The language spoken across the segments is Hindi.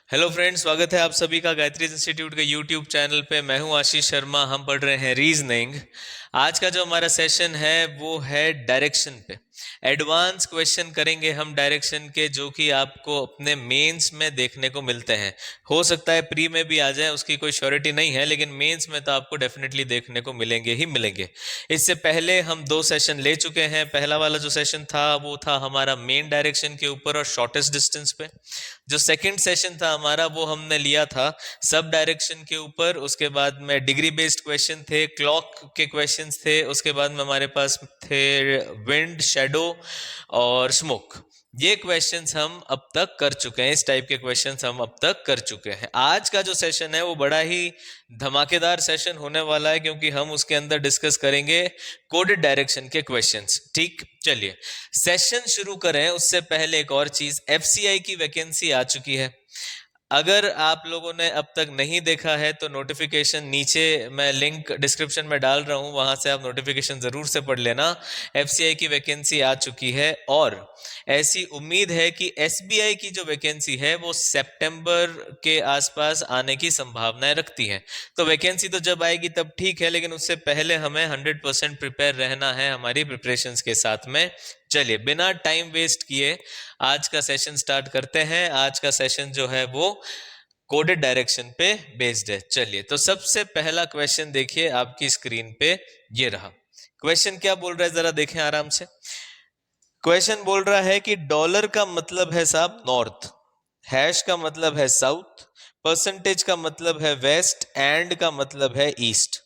हेलो फ्रेंड्स, स्वागत है आप सभी का गायत्री इंस्टीट्यूट के यूट्यूब चैनल पे। मैं हूं आशीष शर्मा। हम पढ़ रहे हैं रीजनिंग। आज का जो हमारा सेशन है वो है डायरेक्शन पे। एडवांस क्वेश्चन करेंगे हम डायरेक्शन के, जो कि आपको अपने मेंस में देखने को मिलते हैं। हो सकता है प्री में भी आ जाए, उसकी कोई श्योरिटी नहीं है, लेकिन मेंस में तो आपको डेफिनेटली देखने को मिलेंगे ही मिलेंगे। इससे पहले हम 2 सेशन ले चुके हैं। पहला वाला जो सेशन था वो था हमारा मेन डायरेक्शन के ऊपर और शॉर्टेस्ट डिस्टेंस पे। जो सेकंड सेशन था हमारा वो हमने लिया था सब डायरेक्शन के ऊपर। उसके बाद में डिग्री बेस्ड क्वेश्चन थे, क्लॉक के क्वेश्चंस थे, उसके बाद में हमारे पास थे विंड, शैडो और स्मोक। ये क्वेश्चंस हम अब तक कर चुके हैं। इस टाइप के क्वेश्चंस हम अब तक कर चुके हैं। आज का जो सेशन है वो बड़ा ही धमाकेदार सेशन होने वाला है, क्योंकि हम उसके अंदर डिस्कस करेंगे कोडेड डायरेक्शन के क्वेश्चंस। ठीक, चलिए सेशन शुरू करें उससे पहले एक और चीज, एफसीआई की वैकेंसी आ चुकी है। अगर आप लोगों ने अब तक नहीं देखा है तो नोटिफिकेशन नीचे मैं लिंक डिस्क्रिप्शन में डाल रहा हूं, वहां से आप नोटिफिकेशन जरूर से पढ़ लेना। एफसीआई की वैकेंसी आ चुकी है और ऐसी उम्मीद है कि एसबीआई की जो वैकेंसी है वो सितंबर के आसपास आने की संभावनाएं रखती है। तो वैकेंसी तो जब आएगी तब ठीक है, लेकिन उससे पहले हमें 100% प्रिपेयर रहना है हमारी प्रिपरेशंस के साथ में। चलिए बिना टाइम वेस्ट किए आज का सेशन स्टार्ट करते हैं। आज का सेशन जो है वो कोडेड डायरेक्शन पे बेस्ड है। चलिए तो सबसे पहला क्वेश्चन देखिए आपकी स्क्रीन पे, ये रहा। क्वेश्चन क्या बोल रहा है जरा देखें आराम से। क्वेश्चन बोल रहा है कि डॉलर का मतलब है साहब नॉर्थ, हैश का मतलब है साउथ, परसेंटेज का मतलब है वेस्ट, एंड का मतलब है ईस्ट।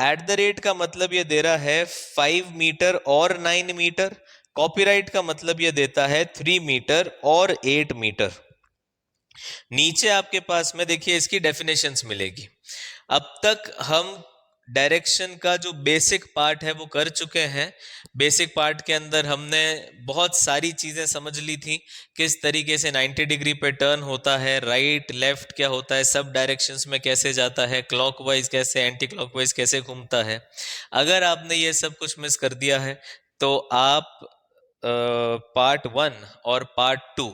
एट द रेट का मतलब ये दे रहा है 5 मीटर और 9 मीटर। कॉपीराइट का मतलब ये देता है 3 मीटर और 8 मीटर। नीचे आपके पास में देखिए इसकी डेफिनेशंस मिलेगी। अब तक हम डायरेक्शन का जो बेसिक पार्ट है वो कर चुके हैं। बेसिक पार्ट के अंदर हमने बहुत सारी चीजें समझ ली थी, किस तरीके से 90 डिग्री पे टर्न होता है, राइट लेफ्ट क्या होता है, सब डायरेक्शंस में कैसे जाता है, क्लॉकवाइज कैसे, एंटी क्लॉकवाइज कैसे घूमता है। अगर आपने ये सब कुछ मिस कर दिया है तो आप पार्ट 1 और पार्ट 2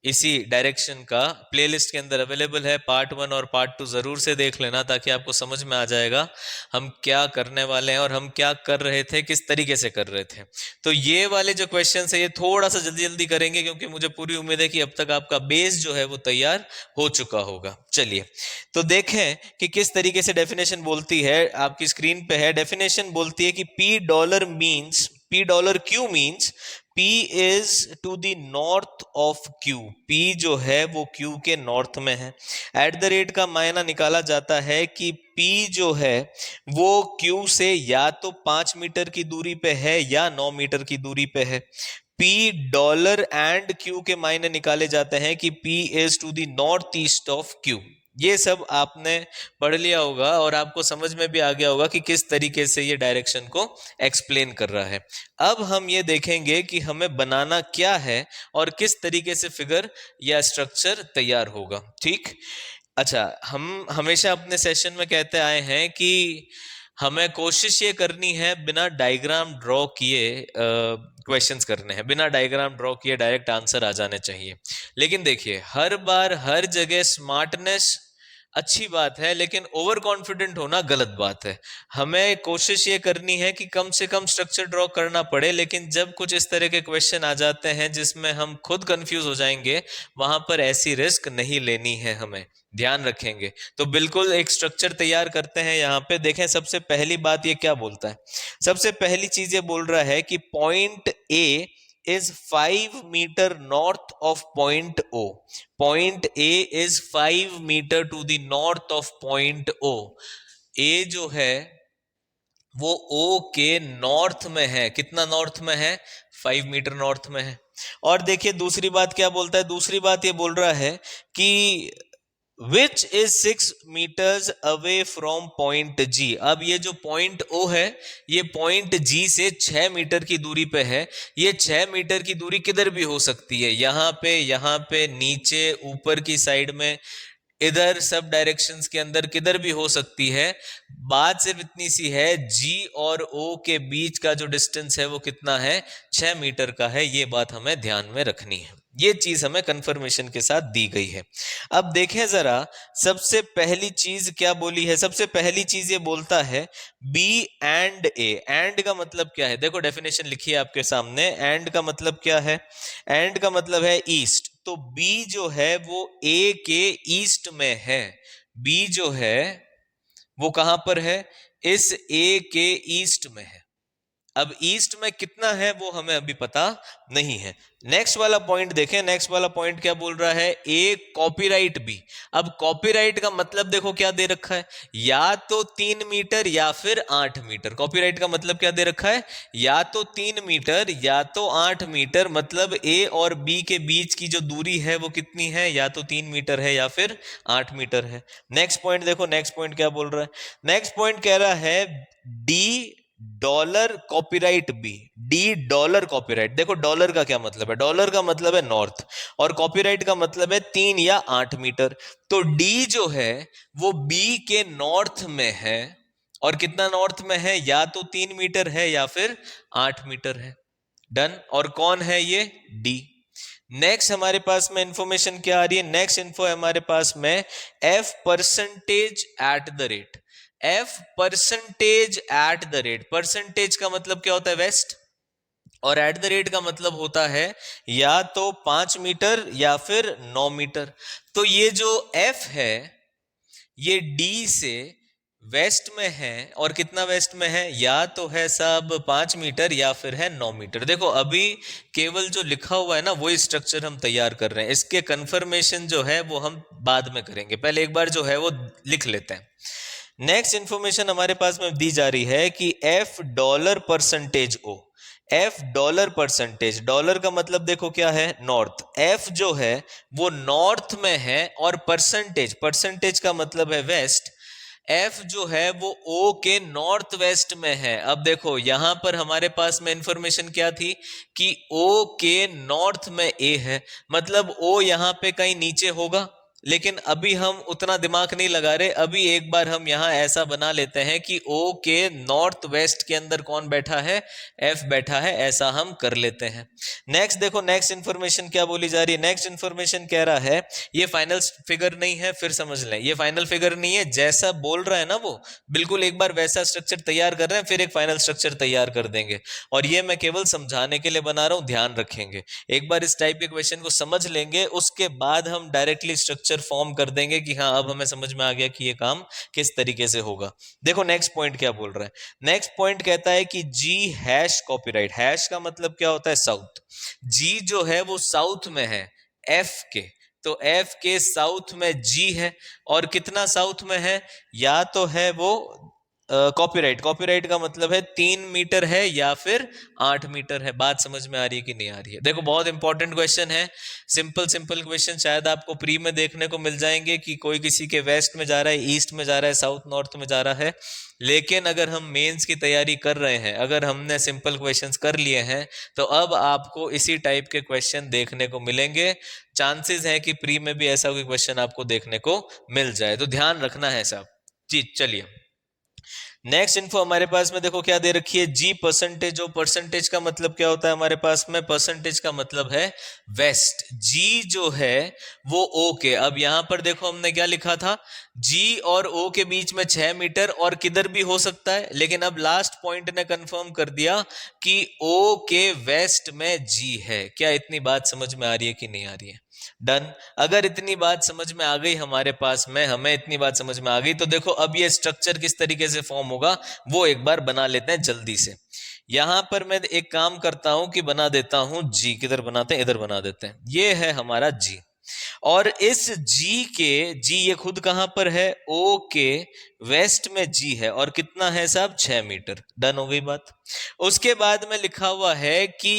इसी डायरेक्शन का प्लेलिस्ट के अंदर अवेलेबल है। पार्ट 1 और पार्ट 2 जरूर से देख लेना, ताकि आपको समझ में आ जाएगा हम क्या करने वाले हैं और हम क्या कर रहे थे, किस तरीके से कर रहे थे। तो ये वाले जो क्वेश्चन है ये थोड़ा सा जल्दी जल्दी करेंगे, क्योंकि मुझे पूरी उम्मीद है कि अब तक आपका बेस जो है वो तैयार हो चुका होगा। चलिए तो देखें कि किस तरीके से डेफिनेशन बोलती है। आपकी स्क्रीन पे है डेफिनेशन, बोलती है कि P dollar means, P dollar Q means P is to the north of Q। P जो है वो Q के नॉर्थ में है। एट द रेट का मायना निकाला जाता है कि P जो है वो Q से या तो 5 मीटर की दूरी पे है या 9 मीटर की दूरी पे है। P डॉलर एंड Q के मायने निकाले जाते हैं कि P is to the north east of Q। ये सब आपने पढ़ लिया होगा और आपको समझ में भी आ गया होगा कि किस तरीके से ये डायरेक्शन को एक्सप्लेन कर रहा है। अब हम ये देखेंगे कि हमें बनाना क्या है और किस तरीके से फिगर या स्ट्रक्चर तैयार होगा। ठीक, अच्छा, हम हमेशा अपने सेशन में कहते आए हैं कि हमें कोशिश ये करनी है बिना डायग्राम ड्रॉ किए क्वेश्चंस करने हैं। बिना डायग्राम ड्रॉ किए डायरेक्ट आंसर आ जाने चाहिए। लेकिन देखिए हर बार हर जगह स्मार्टनेस अच्छी बात है, लेकिन ओवर कॉन्फिडेंट होना गलत बात है। हमें कोशिश ये करनी है कि कम से कम स्ट्रक्चर ड्रॉ करना पड़े, लेकिन जब कुछ इस तरह के क्वेश्चन आ जाते हैं जिसमें हम खुद कंफ्यूज हो जाएंगे, वहां पर ऐसी रिस्क नहीं लेनी है, हमें ध्यान रखेंगे। तो बिल्कुल एक स्ट्रक्चर तैयार करते हैं। यहाँ पे देखें सबसे पहली बात ये क्या बोलता है। सबसे पहली चीज ये बोल रहा है कि point A is 5 meter north of point O. Point A is 5 meter to the north of point O. A जो है वो O के नॉर्थ में है। कितना नॉर्थ में है? 5 मीटर नॉर्थ में है। और देखिए दूसरी बात क्या बोलता है। दूसरी बात ये बोल रहा है कि which is 6 metres away from point G. अब ये जो पॉइंट ओ है ये पॉइंट जी से 6 मीटर की दूरी पे है। ये 6 मीटर की दूरी किधर भी हो सकती है, यहाँ पे, नीचे, ऊपर की साइड में। इधर सब डायरेक्शंस के अंदर किधर भी हो सकती है। बात सिर्फ इतनी सी है, जी और ओ के बीच का जो डिस्टेंस है वो कितना है, 6 मीटर का है। ये बात हमें ध्यान में रखनी है, ये चीज हमें कंफर्मेशन के साथ दी गई है। अब देखें जरा, सबसे पहली चीज क्या बोली है, सबसे पहली चीज ये बोलता है बी एंड ए। एंड का मतलब क्या है, देखो डेफिनेशन लिखी है आपके सामने। एंड का मतलब क्या है, एंड का मतलब है ईस्ट। तो बी जो है वो ए के ईस्ट में है। बी जो है वो कहां पर है, इस ए के ईस्ट में है। अब ईस्ट में कितना है वो हमें अभी पता नहीं है। नेक्स्ट वाला पॉइंट देखें, नेक्स्ट वाला पॉइंट क्या बोल रहा है, ए कॉपीराइट बी। अब कॉपीराइट का मतलब देखो क्या दे रखा है, या तो 3 मीटर या फिर 8 मीटर। कॉपीराइट का मतलब क्या दे रखा है, या तो 3 मीटर या तो 8 मीटर। मतलब ए और बी के बीच की जो दूरी है वो कितनी है, या तो 3 मीटर है या फिर 8 मीटर है। नेक्स्ट पॉइंट देखो, नेक्स्ट पॉइंट क्या बोल रहा है, नेक्स्ट पॉइंट कह रहा है D dollar copyright B. D dollar copyright, देखो डॉलर का क्या मतलब है, डॉलर का मतलब है नॉर्थ, और कॉपीराइट का मतलब है 3 या 8 मीटर। तो डी जो है वो बी के नॉर्थ में है, और कितना नॉर्थ में है, या तो 3 मीटर है या फिर 8 मीटर है। डन। और कौन है ये, डी। नेक्स्ट हमारे पास में इंफॉर्मेशन क्या आ रही है, नेक्स्ट इन्फो है हमारे पास में F percentage eight the rate. F percentage eight the rate, percentage का मतलब क्या होता है, वेस्ट, और एट द रेट का मतलब होता है या तो 5 मीटर या फिर 9 मीटर। तो ये जो एफ है ये डी से वेस्ट में है, और कितना वेस्ट में है, या तो है सब 5 मीटर या फिर है 9 मीटर। देखो अभी केवल जो लिखा हुआ है ना वही स्ट्रक्चर हम तैयार कर रहे हैं, इसके कंफर्मेशन जो है वो हम बाद में करेंगे, पहले एक बार जो है वो लिख लेते हैं। नेक्स्ट इंफॉर्मेशन हमारे पास में दी जा रही है कि एफ डॉलर परसेंटेज ओ। एफ डॉलर परसेंटेज, डॉलर का मतलब देखो क्या है, नॉर्थ। एफ जो है वो नॉर्थ में है, और परसेंटेज, परसेंटेज का मतलब है वेस्ट। एफ जो है वो ओ के नॉर्थ वेस्ट में है। अब देखो यहां पर हमारे पास में इंफॉर्मेशन क्या थी कि ओ के नॉर्थ में ए है, मतलब ओ यहां पे कहीं नीचे होगा, लेकिन अभी हम उतना दिमाग नहीं लगा रहे। अभी एक बार हम यहां ऐसा बना लेते हैं कि ओ के नॉर्थ वेस्ट के अंदर कौन बैठा है, एफ बैठा है, ऐसा हम कर लेते हैं। नेक्स्ट देखो, नेक्स्ट इंफॉर्मेशन क्या बोली जा रही है, नेक्स्ट इंफॉर्मेशन कह रहा है, ये फाइनल फिगर नहीं है, फिर समझ लें, ये फाइनल फिगर नहीं है, जैसा बोल रहा है ना वो बिल्कुल एक बार वैसा स्ट्रक्चर तैयार कर रहे हैं, फिर एक फाइनल स्ट्रक्चर तैयार कर देंगे। और ये मैं केवल समझाने के लिए बना रहा हूं, ध्यान रखेंगे। एक बार इस टाइप के क्वेश्चन को समझ लेंगे, उसके बाद हम डायरेक्टली स्ट्रक्चर फॉर्म कर देंगे कि हाँ अब हमें समझ में आ गया कि ये काम किस तरीके से होगा। देखो नेक्स्ट पॉइंट क्या बोल रहा है, नेक्स्ट पॉइंट कहता है कि जी हैश कॉपीराइट। हैश का मतलब क्या होता है, साउथ। जी जो है वो साउथ में है एफ के, तो एफ के साउथ में जी है, और कितना साउथ में है, या तो है वो कॉपीराइट, कॉपीराइट का मतलब है 3 मीटर है या फिर 8 मीटर है। बात समझ में आ रही है कि नहीं आ रही है, देखो बहुत इंपॉर्टेंट क्वेश्चन है, सिंपल सिंपल क्वेश्चन शायद आपको प्री में देखने को मिल जाएंगे कि कोई किसी के वेस्ट में जा रहा है, ईस्ट में जा रहा है, साउथ नॉर्थ में जा रहा है। लेकिन अगर हम मेंस की तैयारी कर रहे हैं, अगर हमने सिंपल क्वेश्चंस कर लिए हैं, तो अब आपको इसी टाइप के क्वेश्चन देखने को मिलेंगे। चांसेस है कि प्री में भी ऐसा कोई क्वेश्चन आपको देखने को मिल जाए, तो ध्यान रखना है साहब जी। चलिए नेक्स्ट इन्फो हमारे पास में देखो क्या दे रखी है, जी परसेंटेज। और परसेंटेज का मतलब क्या होता है हमारे पास में, परसेंटेज का मतलब है वेस्ट। जी जो है वो ओ के, अब यहां पर देखो हमने क्या लिखा था, जी और ओ के बीच में 6 मीटर, और किधर भी हो सकता है, लेकिन अब लास्ट पॉइंट ने कंफर्म कर दिया कि ओ के वेस्ट में जी है। क्या इतनी बात समझ में आ रही है कि नहीं आ रही है, डन। अगर इतनी बात समझ में आ गई हमारे पास में, हमें इतनी बात समझ में आ गई, तो देखो अब ये स्ट्रक्चर किस तरीके से फॉर्म होगा वो एक बार बना लेते हैं जल्दी से। यहां पर मैं एक काम करता हूं कि बना देता हूं जी, किधर बनाते हैं, इधर बना देते हैं। ये है हमारा जी, और इस जी के, जी ये खुद कहां पर है, ओ के वेस्ट में जी है, और कितना है साहब, 6 मीटर। डन हो गई बात। उसके बाद में लिखा हुआ है कि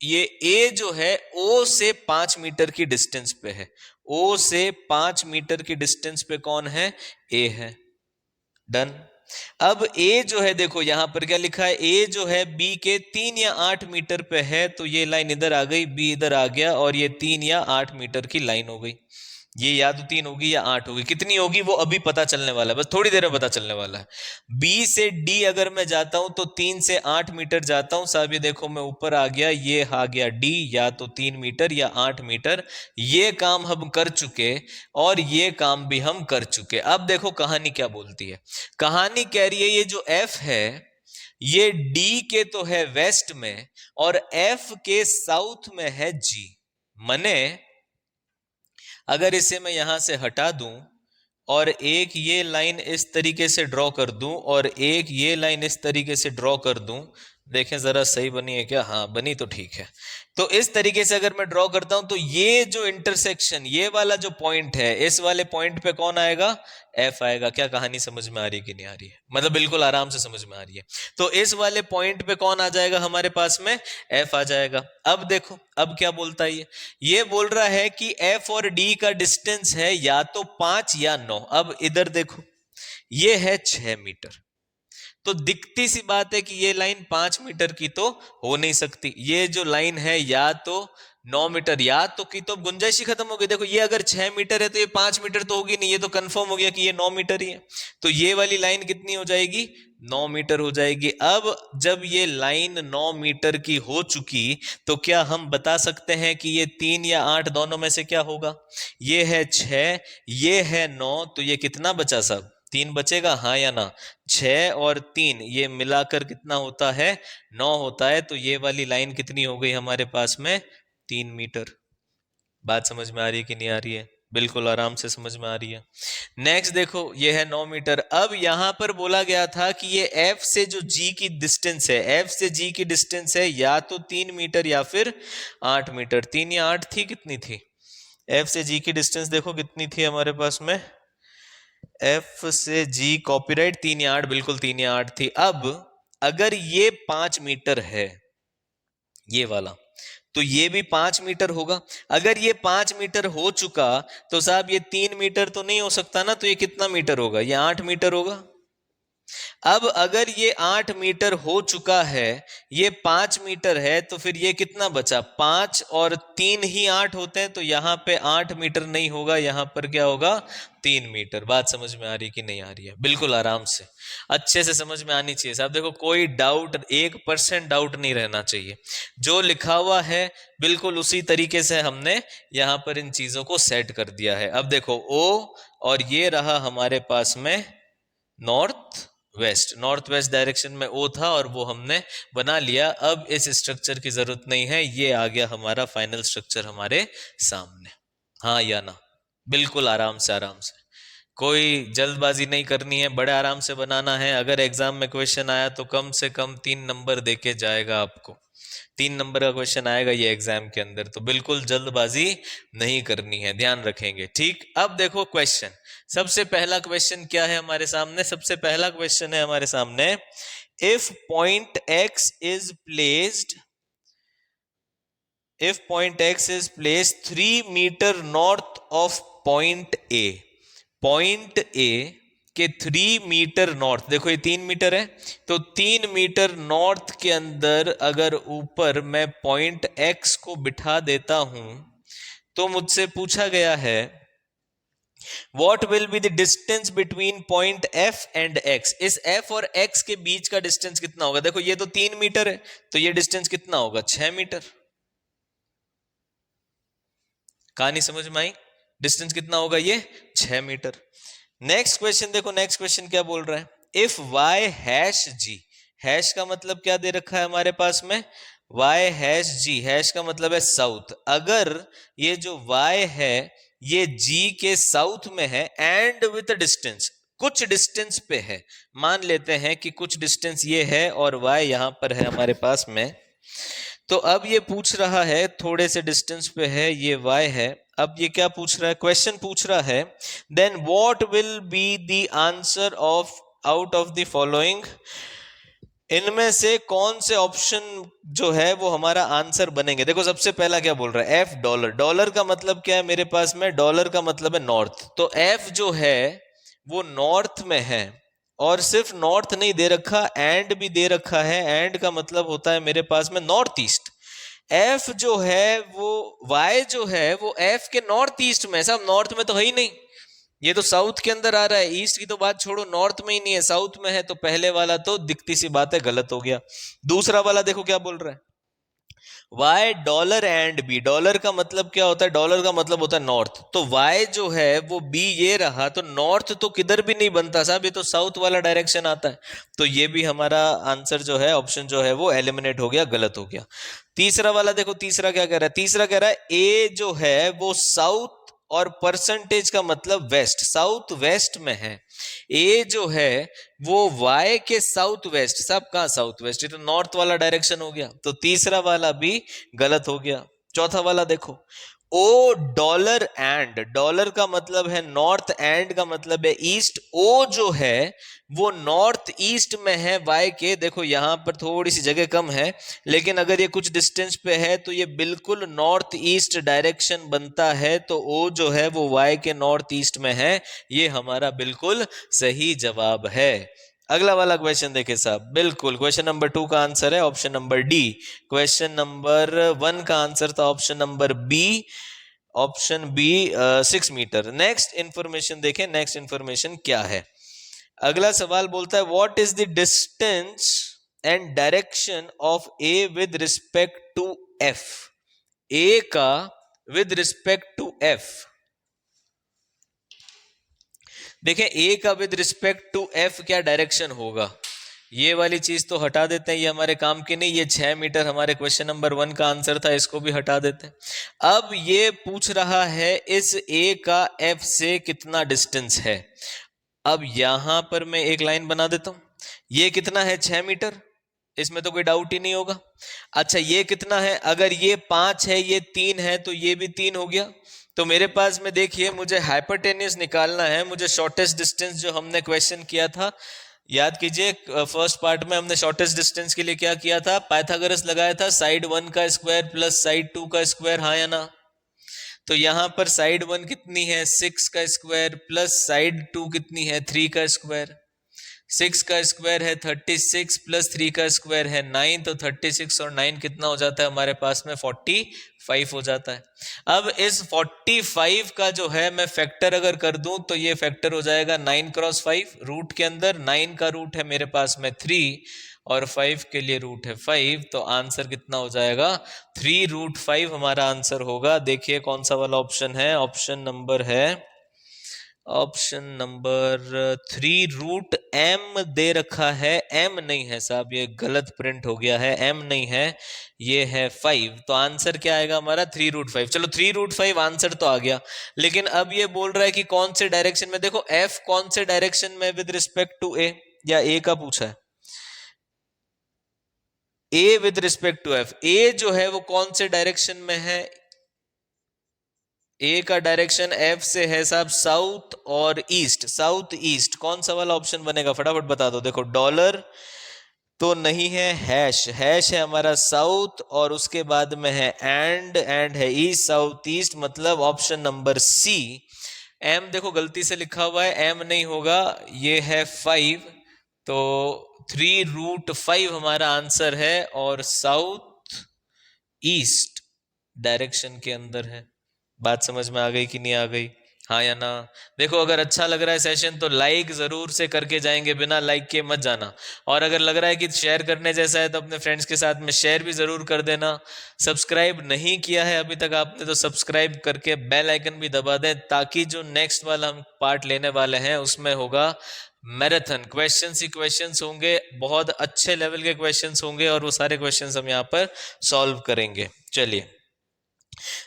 ये ए जो है ओ से 5 मीटर की डिस्टेंस पे है, ओ से 5 मीटर की डिस्टेंस पे कौन है, ए है। डन। अब ए जो है देखो यहां पर क्या लिखा है, ए जो है बी के 3 या 8 मीटर पे है, तो ये लाइन इधर आ गई, बी इधर आ गया, और ये 3 या 8 मीटर की लाइन हो गई। ये या तो 3 होगी या 8 होगी, कितनी होगी वो अभी पता चलने वाला है, बस थोड़ी देर में पता चलने वाला है। बी से डी अगर मैं जाता हूं तो 3 से 8 मीटर जाता हूं साहब, ये देखो मैं ऊपर आ गया, ये आ गया डी, या तो 3 मीटर या 8 मीटर। ये काम हम कर चुके और ये काम भी हम कर चुके। अब देखो कहानी क्या बोलती है, कहानी कह रही है ये जो एफ है ये डी के तो है वेस्ट में और एफ के साउथ में है जी। मने अगर इसे मैं यहां से हटा दूं और एक ये लाइन इस तरीके से ड्रॉ कर दूं और एक ये लाइन इस तरीके से ड्रॉ कर दूं, देखें जरा सही बनी है क्या, हाँ बनी तो ठीक है। तो इस तरीके से अगर मैं ड्रॉ करता हूं तो ये जो इंटरसेक्शन, ये वाला जो पॉइंट है, इस वाले पॉइंट पे कौन आएगा, एफ आएगा। क्या कहानी समझ में आ रही है कि नहीं आ रही है, मतलब बिल्कुल आराम से समझ में आ रही है। तो इस वाले पॉइंट पे कौन आ जाएगा हमारे पास में, एफ आ जाएगा। अब देखो अब क्या बोलता है ये बोल रहा है कि एफ और डी का डिस्टेंस है या तो 5 या 9। अब इधर देखो ये है 6 मीटर, तो दिखती सी बात है कि ये लाइन 5 मीटर की तो हो नहीं सकती, ये जो लाइन है या तो 9 मीटर, या तो की तो गुंजाइश ही खत्म हो गई। देखो ये अगर 6 मीटर है तो ये 5 मीटर तो होगी नहीं, ये तो कंफर्म हो गया कि ये 9 मीटर ही है। तो ये वाली लाइन कितनी हो जाएगी, 9 मीटर हो जाएगी। अब जब ये लाइन 9 मीटर की हो चुकी तो क्या हम बता सकते हैं कि ये 3 या 8 दोनों में से क्या होगा, ये है 6 ये है 9, तो ये कितना बचा साहब, 3 बचेगा, हाँ या ना। 6 और 3 ये मिलाकर कितना होता है, 9 होता है। तो ये वाली लाइन कितनी हो गई हमारे पास में, 3 मीटर। बात समझ में आ रही है कि नहीं आ रही है, बिल्कुल आराम से समझ में आ रही है। नेक्स्ट देखो ये है 9 मीटर। अब यहां पर बोला गया था कि ये F से जो G की डिस्टेंस है, F से G की डिस्टेंस है या तो 3 मीटर या फिर 8 मीटर। 3 या 8 थी, कितनी थी, F से G की डिस्टेंस देखो कितनी थी हमारे पास में, F से G कॉपीराइट 3 या 8, बिल्कुल 3 या 8 थी। अब अगर ये 5 मीटर है ये वाला, तो ये भी 5 मीटर होगा। अगर ये 5 मीटर हो चुका तो साहब ये 3 मीटर तो नहीं हो सकता ना, तो ये कितना मीटर होगा, ये 8 मीटर होगा। अब अगर ये 8 मीटर हो चुका है, ये 5 मीटर है, तो फिर ये कितना बचा, 5 और 3 ही 8 होते हैं, तो यहां पे 8 मीटर नहीं होगा, यहां पर क्या होगा, 3 मीटर। बात समझ में आ रही कि नहीं आ रही है, बिल्कुल आराम से अच्छे से समझ में आनी चाहिए साहब। देखो कोई डाउट, 1% डाउट नहीं रहना चाहिए, जो लिखा हुआ है बिल्कुल उसी तरीके से हमने यहां पर इन चीजों को सेट कर दिया है। अब देखो ओ और ये रहा हमारे पास में नॉर्थ वेस्ट डायरेक्शन में ओ था और वो हमने बना लिया। अब इस स्ट्रक्चर की जरूरत नहीं है, ये आ गया हमारा फाइनल स्ट्रक्चर हमारे सामने, हाँ या ना, बिल्कुल आराम से कोई जल्दबाजी नहीं करनी है, बड़े आराम से बनाना है। अगर एग्जाम में क्वेश्चन आया तो कम से कम 3 नंबर देके जाएगा आपको, 3 नंबर का क्वेश्चन आएगा ये एग्जाम के अंदर, तो बिल्कुल जल्दबाजी नहीं करनी है, ध्यान रखेंगे, ठीक। अब देखो क्वेश्चन, सबसे पहला क्वेश्चन क्या है हमारे सामने, सबसे पहला क्वेश्चन है हमारे सामने, if point x is placed, if point x is placed 3 metre north of point A, point A के 3 मीटर नॉर्थ, देखो ये 3 मीटर है, तो 3 मीटर नॉर्थ के अंदर अगर ऊपर मैं पॉइंट x को बिठा देता हूं तो मुझसे पूछा गया है What will be the distance between point F and X? इस F और X के बीच का डिस्टेंस कितना होगा। देखो ये तो 3 मीटर है, तो ये डिस्टेंस कितना होगा, 6 मीटर। कहानी समझ में आई, डिस्टेंस कितना होगा, ये 6 मीटर। नेक्स्ट क्वेश्चन देखो, नेक्स्ट क्वेश्चन क्या बोल रहा है, if y hash g, hash का मतलब क्या दे रखा है हमारे पास में, y हैश g, हैश का मतलब है साउथ। अगर ये जो y है ये g के साउथ में है एंड विथ डिस्टेंस, कुछ डिस्टेंस पे है, मान लेते हैं कि कुछ डिस्टेंस ये है और y यहां पर है हमारे पास में, तो अब ये पूछ रहा है थोड़े से डिस्टेंस पे है, ये y है। अब ये क्या पूछ रहा है, क्वेश्चन पूछ रहा है then what will be the answer of out of the following, इनमें से कौन से ऑप्शन जो है वो हमारा आंसर बनेंगे। देखो सबसे पहला क्या बोल रहा है, एफ डॉलर, डॉलर का मतलब क्या है मेरे पास में, डॉलर का मतलब है नॉर्थ, तो एफ जो है वो नॉर्थ में है, और सिर्फ नॉर्थ नहीं दे रखा, एंड भी दे रखा है, एंड का मतलब होता है मेरे पास में नॉर्थ ईस्ट। एफ जो है वो वाई जो है वो एफ के नॉर्थ ईस्ट में, साहब नॉर्थ में तो है ही नहीं, ये तो साउथ के अंदर आ रहा है, ईस्ट की तो बात छोड़ो, नॉर्थ में ही नहीं है, साउथ में है, तो पहले वाला तो दिखती सी बात है गलत हो गया। दूसरा वाला देखो क्या बोल रहा है, Y dollar and B, dollar का मतलब क्या होता है, डॉलर का मतलब होता है नॉर्थ, तो वाई जो है वो बी ये रहा, तो नॉर्थ तो किधर भी नहीं बनता साहब, ये तो साउथ वाला डायरेक्शन आता है, तो ये भी हमारा आंसर जो है, ऑप्शन जो है वो एलिमिनेट हो गया, गलत हो गया। तीसरा वाला देखो, तीसरा क्या कह रहा है, तीसरा कह रहा है ए जो है वो साउथ और परसेंटेज का मतलब वेस्ट, साउथ वेस्ट में है, ए जो है वो वाई के साउथ वेस्ट, सब कहा साउथ वेस्ट, ये तो नॉर्थ वाला डायरेक्शन हो गया, तो तीसरा वाला भी गलत हो गया। चौथा वाला देखो, ओ डॉलर एंड, डॉलर का मतलब है नॉर्थ, एंड का मतलब है ईस्ट, ओ जो है वो नॉर्थ ईस्ट में है वाई के, देखो यहां पर थोड़ी सी जगह कम है, लेकिन अगर ये कुछ डिस्टेंस पे है तो ये बिल्कुल नॉर्थ ईस्ट डायरेक्शन बनता है, तो ओ जो है वो वाई के नॉर्थ ईस्ट में है, ये हमारा बिल्कुल सही जवाब है। अगला वाला क्वेश्चन देखे साहब, बिल्कुल क्वेश्चन नंबर 2 का आंसर है option number D, question number 1 का आंसर था option number B, option B 6 metre. Next information देखें, नेक्स्ट इंफॉर्मेशन क्या है, अगला सवाल बोलता है what is the distance and direction of A with respect to F, A का विद रिस्पेक्ट टू एफ, देखें ए का विद रिस्पेक्ट टू एफ क्या डायरेक्शन होगा, ये वाली चीज तो हटा देते हैं, ये हमारे काम की नहीं, ये 6 मीटर हमारे क्वेश्चन नंबर 1 का आंसर था, इसको भी हटा देते हैं। अब ये पूछ रहा है इस ए का एफ से कितना डिस्टेंस है, अब यहां पर मैं एक लाइन बना देता हूं, ये कितना है 6 मीटर, इसमें तो कोई डाउट ही नहीं होगा। अच्छा ये कितना है, अगर ये 5 है ये 3 है तो ये भी 3 हो गया, तो मेरे पास में देखिए मुझे हाइपोटेन्यूज निकालना है, मुझे शॉर्टेस्ट डिस्टेंस जो हमने क्वेश्चन किया था, याद कीजिए फर्स्ट पार्ट में हमने शॉर्टेस्ट डिस्टेंस के लिए क्या किया था, पाइथागोरस लगाया था, साइड 1 का स्क्वायर प्लस साइड 2 का स्क्वायर, हाँ या ना, तो यहां पर साइड 1 कितनी है 6 का स्क्वायर प्लस साइड 2 कितनी है 3 का स्क्वायर, 6 का स्क्वायर है 36 प्लस 3 का स्क्वायर है 9, तो 36 और 9 कितना हो जाता है हमारे पास में 45 हो जाता है। अब इस 45 का जो है मैं फैक्टर अगर कर दूं तो ये फैक्टर हो जाएगा 9 क्रॉस 5, रूट के अंदर 9 का रूट है मेरे पास में 3 और 5 के लिए रूट है 5, तो आंसर कितना हो जाएगा 3√5 हमारा आंसर होगा। देखिए कौन सा वाला ऑप्शन है, ऑप्शन नंबर है ऑप्शन नंबर 3√m दे रखा है, m नहीं है साहब, ये गलत प्रिंट हो गया है, m नहीं है, ये है 5, तो आंसर क्या आएगा हमारा 3√5। चलो 3√5 आंसर तो आ गया, लेकिन अब ये बोल रहा है कि कौन से डायरेक्शन में, देखो f कौन से डायरेक्शन में विद रिस्पेक्ट टू a, या a का पूछा है, a with respect to f, a जो है वो कौन से डायरेक्शन में है, ए का डायरेक्शन एफ से है साहब साउथ और ईस्ट, साउथ ईस्ट, कौन सा वाला ऑप्शन बनेगा फटाफट बता दो, देखो डॉलर तो नहीं है, हैश, हैश है हमारा साउथ और उसके बाद में है एंड है ईस्ट, साउथ ईस्ट, मतलब ऑप्शन नंबर सी। एम देखो गलती से लिखा हुआ है, एम नहीं होगा, ये है 5, तो 3√5 हमारा आंसर है और साउथ ईस्ट डायरेक्शन के अंदर है। बात समझ में आ गई कि नहीं आ गई, हाँ या ना। देखो अगर अच्छा लग रहा है सेशन तो लाइक जरूर से करके जाएंगे, बिना लाइक के मत जाना, और अगर लग रहा है कि शेयर करने जैसा है तो अपने फ्रेंड्स के साथ में शेयर भी जरूर कर देना। सब्सक्राइब नहीं किया है अभी तक आपने तो सब्सक्राइब करके बेल आइकन भी दबा दें, ताकि जो नेक्स्ट वाला हम पार्ट लेने वाले हैं उसमें होगा मैराथन, क्वेश्चंस ही क्वेश्चंस होंगे, बहुत अच्छे लेवल के क्वेश्चंस होंगे और वो सारे क्वेश्चंस हम यहाँ पर सॉल्व करेंगे। चलिए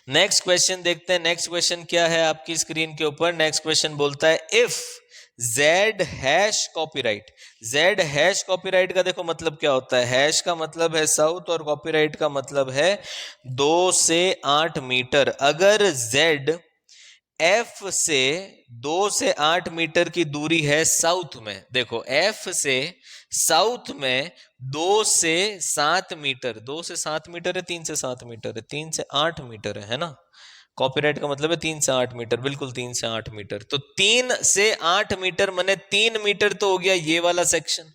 नेक्स्ट क्वेश्चन देखते हैं, नेक्स्ट क्वेश्चन क्या है आपकी स्क्रीन के ऊपर, नेक्स्ट क्वेश्चन बोलता है if Z hash copyright, Z hash copyright का देखो मतलब क्या होता है, हैश का मतलब है साउथ और कॉपीराइट का मतलब है 2 से 8 मीटर, अगर जेड एफ से 2 से 8 मीटर की दूरी है साउथ में, देखो एफ से साउथ में 2 से 7 मीटर, 2 से 7 मीटर है, 3 से 7 मीटर है, 3 से 8 मीटर है ना, कॉपीराइट का मतलब है 3 से 8 मीटर, बिल्कुल 3 से 8 मीटर, तो 3 से 8 मीटर माने 3 मीटर तो हो गया ये वाला सेक्शन,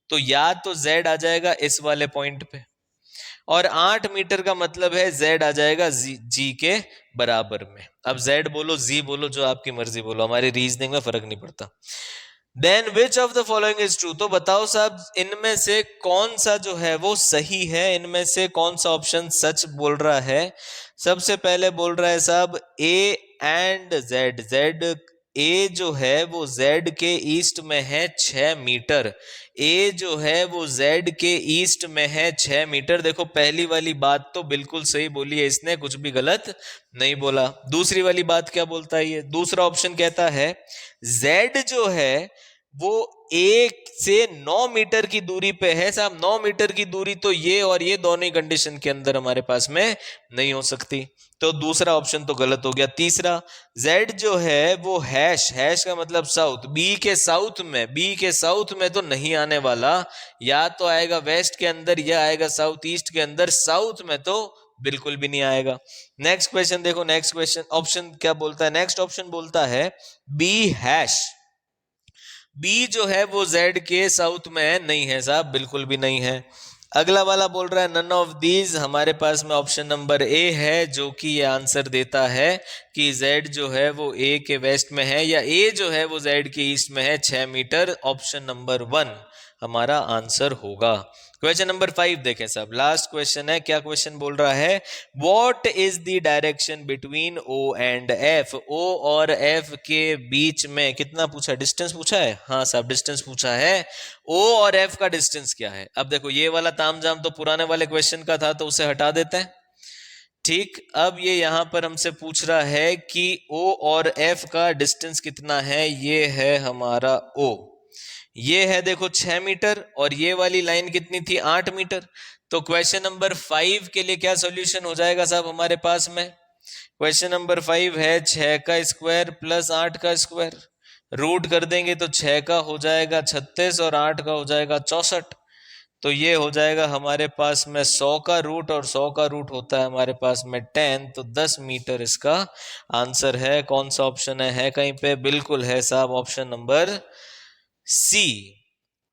तो या तो जेड आ जाएगा इस वाले पॉइंट पे, और 8 मीटर का मतलब है z आ जाएगा जी के बराबर में। अब z बोलो जी बोलो, जो आपकी मर्जी बोलो, हमारी रीजनिंग में फर्क नहीं पड़ता। Then which of the following is true, तो बताओ साहब इनमें से कौन सा जो है वो सही है, इनमें से कौन सा ऑप्शन सच बोल रहा है। सबसे पहले बोल रहा है साहब A and Z, Z A जो है वो जेड के ईस्ट में है 6 मीटर, ए जो है वो जेड के ईस्ट में है 6 मीटर। देखो पहली वाली बात तो बिल्कुल सही बोली है इसने, कुछ भी गलत नहीं बोला। दूसरी वाली बात क्या बोलता है ये, दूसरा ऑप्शन कहता है जेड जो है वो एक से 9 मीटर की दूरी पे है। साहब 9 मीटर की दूरी तो ये और ये दोनों ही कंडीशन के अंदर हमारे पास में नहीं हो सकती, तो दूसरा ऑप्शन तो गलत हो गया। तीसरा Z जो है वो हैश, हैश का मतलब साउथ, बी के साउथ में, बी के साउथ में तो नहीं आने वाला, या तो आएगा वेस्ट के अंदर या आएगा साउथ ईस्ट के अंदर, साउथ में तो बिल्कुल भी नहीं आएगा। नेक्स्ट क्वेश्चन देखो, नेक्स्ट क्वेश्चन ऑप्शन क्या बोलता है, नेक्स्ट ऑप्शन बोलता है बी हैश, बी जो है वो जेड के साउथ में है, नहीं है साहब, बिल्कुल भी नहीं है। अगला वाला बोल रहा है नन ऑफ दीज, हमारे पास में ऑप्शन नंबर ए है जो कि ये आंसर देता है कि जेड जो है वो ए के वेस्ट में है, या ए जो है वो जेड के ईस्ट में है 6 मीटर। ऑप्शन नंबर 1 हमारा आंसर होगा। क्वेश्चन नंबर 5 देखें साहब, लास्ट क्वेश्चन है। क्या क्वेश्चन बोल रहा है, what is the direction between O and F, O और एफ के बीच में कितना पूछा, डिस्टेंस पूछा है। हाँ साहब डिस्टेंस पूछा है, ओ और एफ का डिस्टेंस क्या है। अब देखो ये वाला तामझाम तो पुराने वाले क्वेश्चन का था, तो उसे हटा देते हैं। ठीक, अब ये यहां पर हमसे पूछ रहा है कि ओ और एफ का डिस्टेंस कितना है। ये है हमारा ओ, ये है देखो 6 मीटर, और ये वाली लाइन कितनी थी, 8 मीटर। तो क्वेश्चन नंबर 5 के लिए क्या सॉल्यूशन हो जाएगा साहब हमारे पास में, क्वेश्चन नंबर 5 है 6 का स्क्वायर प्लस 8 का स्क्वायर, रूट कर देंगे तो 6 का हो जाएगा 36 और 8 का हो जाएगा 64। तो ये हो जाएगा हमारे पास में 100 का रूट, और 100 का रूट होता है हमारे पास में 10, तो 10 मीटर इसका आंसर है। कौन सा ऑप्शन है कहीं पे, बिल्कुल है साहब ऑप्शन नंबर सी,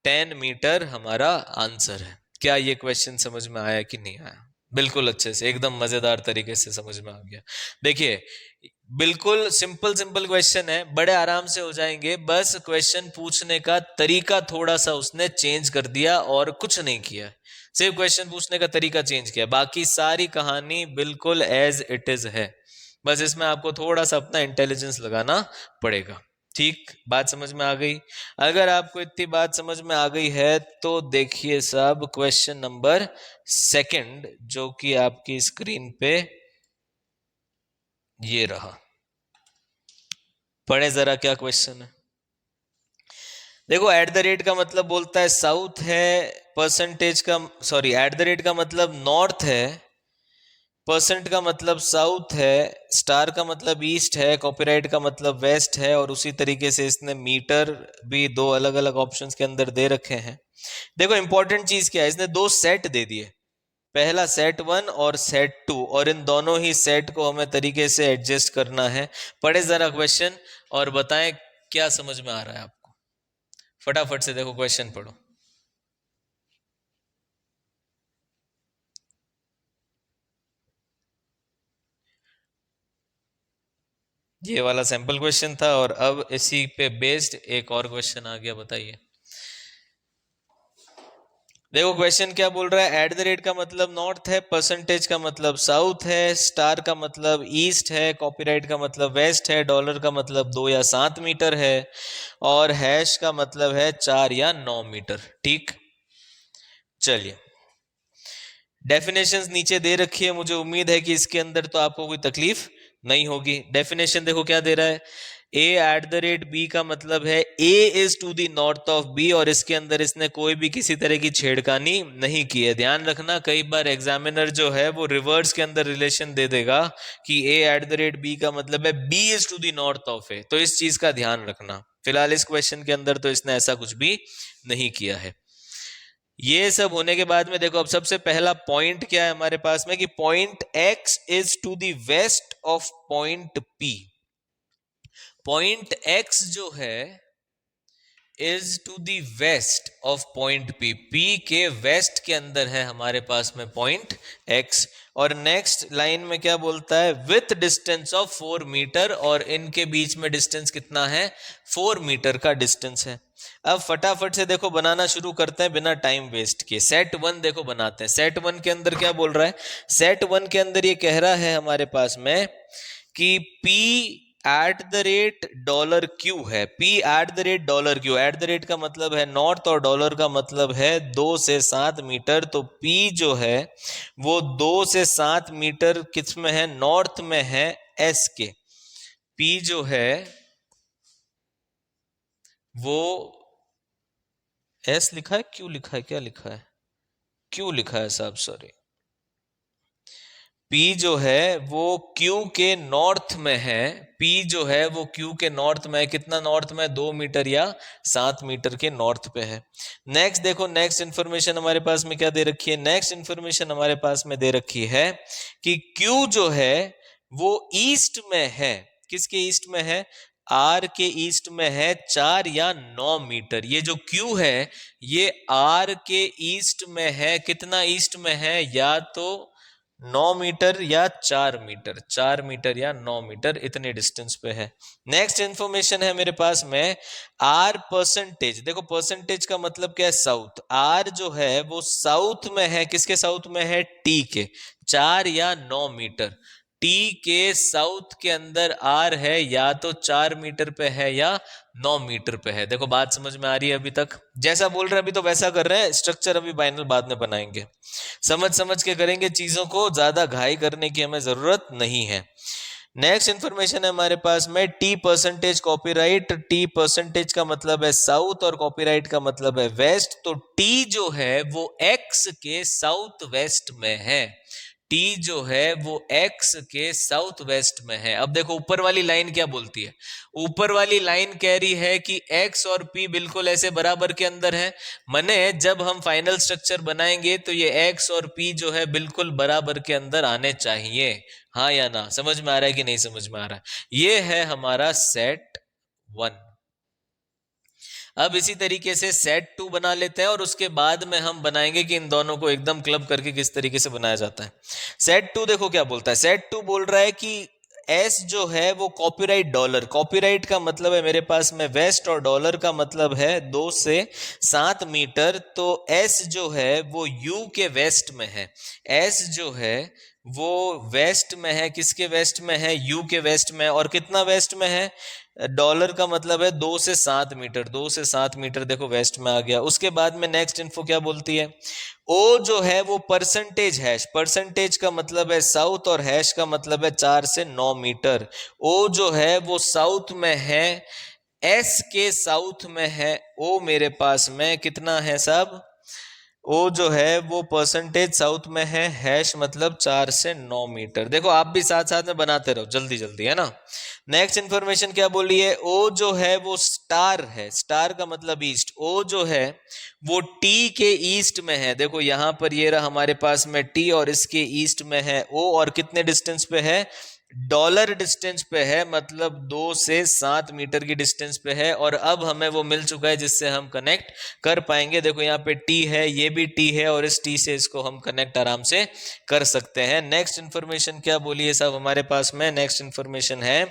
10 मीटर हमारा आंसर है। क्या ये क्वेश्चन समझ में आया कि नहीं आया, बिल्कुल अच्छे से एकदम मजेदार तरीके से समझ में आ गया। देखिए बिल्कुल सिंपल सिंपल क्वेश्चन है, बड़े आराम से हो जाएंगे, बस क्वेश्चन पूछने का तरीका थोड़ा सा उसने चेंज कर दिया और कुछ नहीं किया, सिर्फ क्वेश्चन पूछने का तरीका चेंज किया, बाकी सारी कहानी बिल्कुल एज इट इज है। बस इसमें आपको थोड़ा सा अपना इंटेलिजेंस लगाना पड़ेगा। ठीक, बात समझ में आ गई। अगर आपको इतनी बात समझ में आ गई है तो देखिए साहब क्वेश्चन नंबर 2 जो कि आपकी स्क्रीन पे ये रहा, पढ़े जरा क्या क्वेश्चन है। देखो एट द रेट का मतलब बोलता है साउथ है, परसेंटेज का सॉरी एट द रेट का मतलब नॉर्थ है, परसेंट का मतलब साउथ है, स्टार का मतलब ईस्ट है, कॉपीराइट का मतलब वेस्ट है, और उसी तरीके से इसने मीटर भी दो अलग अलग ऑप्शंस के अंदर दे रखे हैं। देखो इंपॉर्टेंट चीज क्या है, इसने दो सेट दे दिए, पहला सेट 1 और सेट 2, और इन दोनों ही सेट को हमें तरीके से एडजस्ट करना है। पढ़े जरा क्वेश्चन और बताएं क्या समझ में आ रहा है आपको, फटाफट से देखो क्वेश्चन पढ़ो। ये वाला सैंपल क्वेश्चन था, और अब इसी पे बेस्ड एक और क्वेश्चन आ गया, बताइए। देखो क्वेश्चन क्या बोल रहा है, एट द रेट का मतलब नॉर्थ है, परसेंटेज का मतलब साउथ है, स्टार का मतलब ईस्ट है, कॉपीराइट का मतलब वेस्ट है, डॉलर का मतलब 2 या 7 मीटर है, और हैश का मतलब है 4 या 9 मीटर। ठीक, चलिए डेफिनेशंस नीचे दे रखी है, मुझे उम्मीद है कि इसके अंदर तो आपको कोई तकलीफ नहीं होगी। डेफिनेशन देखो क्या दे रहा है, A at the rate B का मतलब है A is to the north of B, और इसके अंदर इसने कोई भी किसी तरह की छेड़खानी नहीं की है। ध्यान रखना कई बार एग्जामिनर जो है वो रिवर्स के अंदर रिलेशन दे देगा कि A at the rate B का मतलब है B is to the north of A, तो इस चीज का ध्यान रखना। फिलहाल इस क्वेश्चन के अंदर तो इसने ऐसा कुछ भी नहीं किया है। ये सब होने के बाद में देखो अब सबसे पहला पॉइंट क्या है हमारे पास में, कि point X is to the west of point P. Point X जो है is to the west of point P, P के वेस्ट के अंदर है हमारे पास में पॉइंट एक्स। और नेक्स्ट लाइन में क्या बोलता है, विथ डिस्टेंस ऑफ 4 मीटर, और इनके बीच में डिस्टेंस कितना है, 4 मीटर का डिस्टेंस है। अब फटाफट से देखो बनाना शुरू करते हैं बिना टाइम वेस्ट किए। सेट वन देखो बनाते हैं। सेट वन के अंदर क्या बोल रहा है, सेट वन के अंदर ये कह रहा है हमारे पास में कि P eight the rate dollar Q है। P eight the rate dollar Q, eight the rate का मतलब है नॉर्थ और डॉलर का मतलब है 2 से 7 मीटर। तो P जो है वो 2 से 7 मीटर किस में है, नॉर्थ में है S के। P जो है वो S लिखा है, क्यू लिखा है, क्या लिखा है, क्यू लिखा है साहब, सॉरी। P जो है वो Q के नॉर्थ में है, P जो है वो Q के नॉर्थ में है। कितना नॉर्थ में, 2 मीटर या 7 मीटर के नॉर्थ पे है। नेक्स्ट देखो, नेक्स्ट इंफॉर्मेशन हमारे पास में क्या दे रखी है, नेक्स्ट इंफॉर्मेशन हमारे पास में दे रखी है कि Q जो है वो ईस्ट में है। किसके ईस्ट में है, R के ईस्ट में है 4 या 9 मीटर। ये जो Q है ये R के ईस्ट में है, कितना ईस्ट में है, या तो 9 मीटर या 4 मीटर, 4 मीटर या 9 मीटर, इतने डिस्टेंस पे है। नेक्स्ट इंफॉर्मेशन है मेरे पास में आर परसेंटेज। देखो परसेंटेज का मतलब क्या है, साउथ। आर जो है वो साउथ में है, किसके साउथ में है, टी के, 4 या 9 मीटर। टी के साउथ के अंदर आर है, या तो 4 मीटर पे है या 9 मीटर पे है। देखो बात समझ में आ रही है अभी तक, जैसा बोल रहे हैं अभी तो वैसा कर रहे हैं, स्ट्रक्चर अभी फाइनल बाद में बनाएंगे। समझ समझ के करेंगे चीजों को, ज्यादा घाई करने की हमें जरूरत नहीं है। नेक्स्ट इंफॉर्मेशन है हमारे पास में T percentage copyright. T percentage का मतलब है साउथ और कॉपीराइट का मतलब है वेस्ट। तो टी जो है वो एक्स के साउथ वेस्ट में है। टी जो है वो एक्स के साउथ वेस्ट में है। अब देखो ऊपर वाली लाइन क्या बोलती है, ऊपर वाली लाइन कह रही है कि एक्स और पी बिल्कुल ऐसे बराबर के अंदर है। मने जब हम फाइनल स्ट्रक्चर बनाएंगे तो ये एक्स और पी जो है बिल्कुल बराबर के अंदर आने चाहिए। हाँ या ना, समझ में आ रहा है कि नहीं समझ में आ रहा है। ये है हमारा सेट वन। अब इसी तरीके से सेट टू बना लेते हैं और उसके बाद में हम बनाएंगे कि इन दोनों को एकदम क्लब करके किस तरीके से बनाया जाता है। सेट टू देखो क्या बोलता है, सेट टू बोल रहा है कि एस जो है वो कॉपीराइट डॉलर, कॉपीराइट का मतलब है मेरे पास में वेस्ट और डॉलर का मतलब है 2 से 7 मीटर। तो एस जो है वो यू के वेस्ट में है। एस जो है वो वेस्ट में है, किसके वेस्ट में है, यू के वेस्ट में। और कितना वेस्ट में है, डॉलर का मतलब है 2 से 7 मीटर, 2 से 7 मीटर देखो वेस्ट में आ गया। उसके बाद में नेक्स्ट इन्फो क्या बोलती है, ओ जो है वो परसेंटेज हैश, परसेंटेज का मतलब है साउथ और हैश का मतलब है 4 से 9 मीटर। ओ जो है वो साउथ में है, एस के साउथ में है। ओ मेरे पास में कितना है साहब, ओ जो है वो परसेंटेज साउथ में है, हैश मतलब 4 से 9 मीटर। देखो आप भी साथ साथ में बनाते रहो जल्दी जल्दी, है ना। नेक्स्ट इंफॉर्मेशन क्या बोली है, ओ जो है वो स्टार है, स्टार का मतलब ईस्ट। ओ जो है वो टी के ईस्ट में है। देखो यहां पर ये रहा हमारे पास में टी और इसके ईस्ट में है ओ, और कितने डिस्टेंस पे है, डॉलर डिस्टेंस पे है, मतलब 2 से 7 मीटर की डिस्टेंस पे है। और अब हमें वो मिल चुका है जिससे हम कनेक्ट कर पाएंगे। देखो यहाँ पे टी है, ये भी टी है, और इस टी से इसको हम कनेक्ट आराम से कर सकते हैं। नेक्स्ट इंफॉर्मेशन क्या बोली है साहब हमारे पास में, नेक्स्ट इंफॉर्मेशन है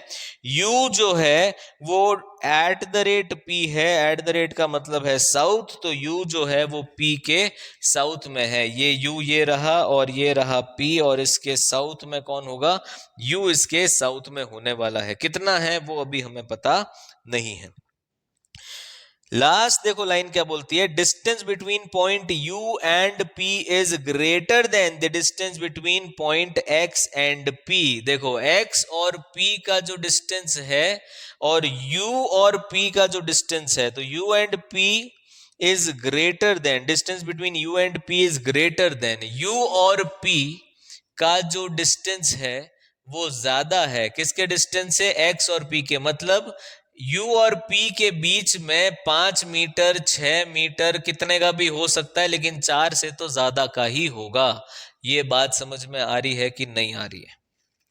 यू जो है वो एट द रेट पी है। एट द रेट का मतलब है साउथ, तो यू जो है वो पी के साउथ में है। ये यू ये रहा और ये रहा पी, और इसके साउथ में कौन होगा, यू इसके साउथ में होने वाला है। कितना है वो अभी हमें पता नहीं है। लास्ट देखो लाइन क्या बोलती है, distance between point you and P is greater than the distance between point x and P. देखो एक्स और पी का जो डिस्टेंस है और यू और पी का जो डिस्टेंस है, तो you and P is greater than, distance between you and P is greater than, you और पी का जो डिस्टेंस है वो ज्यादा है, किसके डिस्टेंस से, एक्स और पी के। मतलब U और P के बीच में 5 मीटर 6 मीटर कितने का भी हो सकता है, लेकिन 4 से तो ज्यादा का ही होगा। ये बात समझ में आ रही है कि नहीं आ रही है,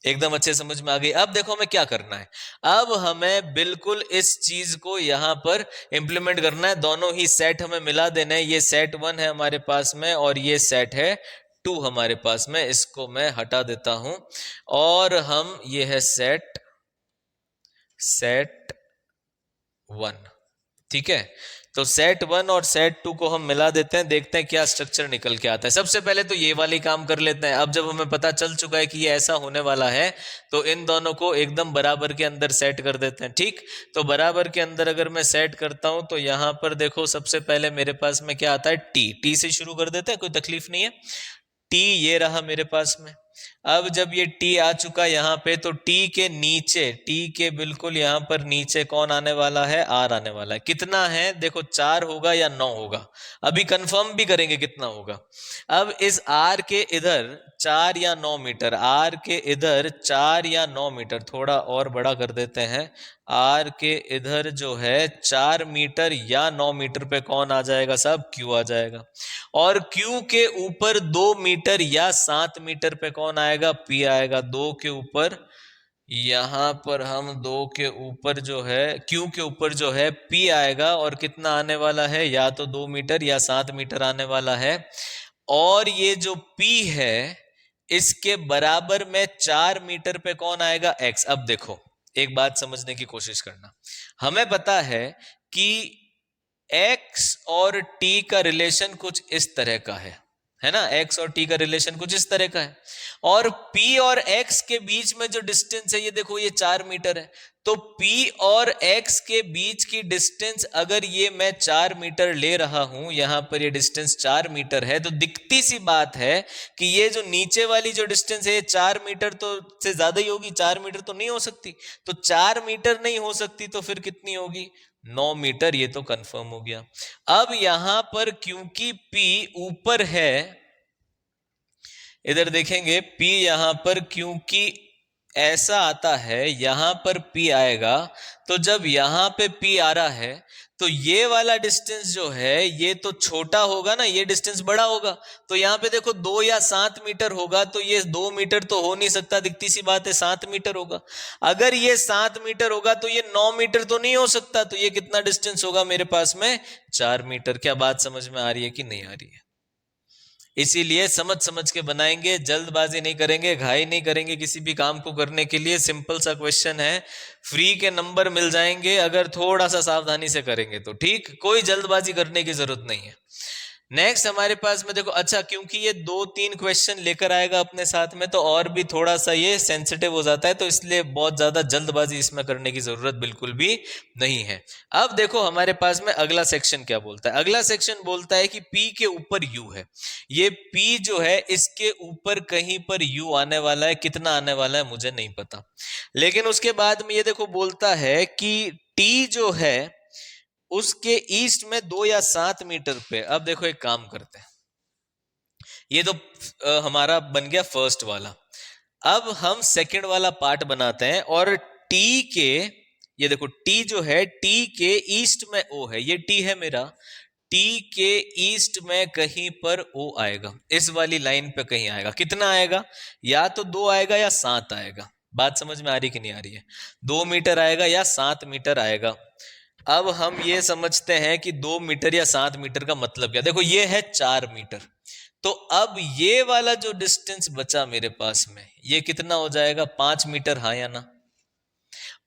एकदम अच्छे समझ में आ गई। अब देखो हमें क्या करना है, अब हमें बिल्कुल इस चीज को यहां पर इंप्लीमेंट करना है। दोनों ही सेट हमें मिला देना है। ये सेट 1 है हमारे पास में और ये सेट है 2 हमारे पास में। इसको मैं हटा देता हूं और हम ये है सेट 1, ठीक है। तो सेट 1 और सेट 2 को हम मिला देते हैं, देखते हैं क्या स्ट्रक्चर निकल के आता है। सबसे पहले तो ये वाली काम कर लेते हैं। अब जब हमें पता चल चुका है कि ये ऐसा होने वाला है तो इन दोनों को एकदम बराबर के अंदर सेट कर देते हैं, ठीक। तो बराबर के अंदर अगर मैं सेट करता हूं तो यहां पर देखो सबसे पहले मेरे पास में क्या आता है, टी से शुरू कर देते हैं, कोई तकलीफ नहीं है। टी ये रहा मेरे पास में। अब जब ये टी आ चुका यहां पे तो टी के नीचे, टी के बिल्कुल यहां पर नीचे कौन आने वाला है, आर आने वाला है। कितना है देखो, 4 होगा या 9 होगा, अभी कंफर्म भी करेंगे कितना होगा। अब इस आर के इधर 4 या 9 मीटर, आर के इधर 4 या 9 मीटर, थोड़ा और बड़ा कर देते हैं। आर के इधर जो है 4 मीटर या 9 मीटर पे कौन आ जाएगा, सब क्यू आ जाएगा। और क्यू के ऊपर 2 मीटर या 7 मीटर पे कौन आएगा, पी आएगा। 2 के ऊपर, यहां पर हम 2 के ऊपर जो है, क्यू के ऊपर जो है पी आएगा। और कितना आने वाला है, या तो 2 मीटर या 7 मीटर आने वाला है। और ये जो पी है इसके बराबर में 4 मीटर पे कौन आएगा, एक्स। अब देखो एक बात समझने की कोशिश करना, हमें पता है कि x और t का रिलेशन कुछ इस तरह का है ना, x और t का रिलेशन कुछ इस तरह का है। और p और x के बीच में जो डिस्टेंस है ये देखो, ये 4 मीटर है। तो p और x के बीच की डिस्टेंस अगर ये मैं 4 मीटर ले रहा हूं, यहां पर ये डिस्टेंस 4 मीटर है, तो दिखती सी बात है कि ये जो नीचे वाली जो डिस्टेंस है ये 4 मीटर तो से ज्यादा ही होगी, 4 मीटर तो नहीं हो सकती। तो 4 मीटर नहीं हो सकती तो फिर कितनी होगी, 9 मीटर। ये तो कंफर्म हो गया। अब यहां पर क्योंकि P ऊपर है, इधर देखेंगे P यहां पर क्योंकि ऐसा आता है, यहां पर P आएगा। तो जब यहां पे P आ रहा है तो ये वाला डिस्टेंस जो है ये तो छोटा होगा ना, ये डिस्टेंस बड़ा होगा। तो यहां पे देखो 2 या 7 मीटर होगा, तो ये 2 मीटर तो हो नहीं सकता, दिखती सी बात है 7 मीटर होगा। अगर ये 7 मीटर होगा तो ये 9 मीटर तो नहीं हो सकता। तो ये कितना डिस्टेंस होगा मेरे पास में, 4 मीटर। क्या बात समझ में आ रही है कि नहीं आ रही है? इसीलिए समझ समझ के बनाएंगे, जल्दबाजी नहीं करेंगे, घाई नहीं करेंगे किसी भी काम को करने के लिए। सिंपल सा क्वेश्चन है, फ्री के नंबर मिल जाएंगे अगर थोड़ा सा सावधानी से करेंगे तो, ठीक। कोई जल्दबाजी करने की जरूरत नहीं है। नेक्स्ट हमारे पास में देखो, अच्छा क्योंकि ये 2-3 क्वेश्चन लेकर आएगा अपने साथ में तो और भी थोड़ा सा ये सेंसिटिव हो जाता है, तो इसलिए बहुत ज्यादा जल्दबाजी इसमें करने की जरूरत बिल्कुल भी नहीं है। अब देखो हमारे पास में अगला सेक्शन क्या बोलता है। अगला सेक्शन बोलता है कि P के ऊपर U है। ये P जो है इसके ऊपर कहीं पर U आने वाला है, कितना आने वाला है मुझे नहीं पता। लेकिन उसके बाद में ये देखो बोलता है कि T जो है उसके ईस्ट में 2 या 7 मीटर पे। अब देखो एक काम करते हैं, ये तो हमारा बन गया फर्स्ट वाला। अब हम सेकंड वाला पार्ट बनाते हैं और टी के, ये देखो टी जो है टी के ईस्ट में ओ है, ये टी है मेरा, टी के ईस्ट में कहीं पर ओ आएगा, इस वाली लाइन पे कहीं आएगा। कितना आएगा, या तो 2 आएगा या 7 आएगा। बात समझ में आ रही कि नहीं आ रही है? 2 मीटर आएगा या 7 मीटर आएगा। अब हम ये समझते हैं कि 2 मीटर या 7 मीटर का मतलब क्या। देखो ये है 4 मीटर, तो अब ये वाला जो डिस्टेंस बचा मेरे पास में ये कितना हो जाएगा, 5 मीटर, हाँ या ना।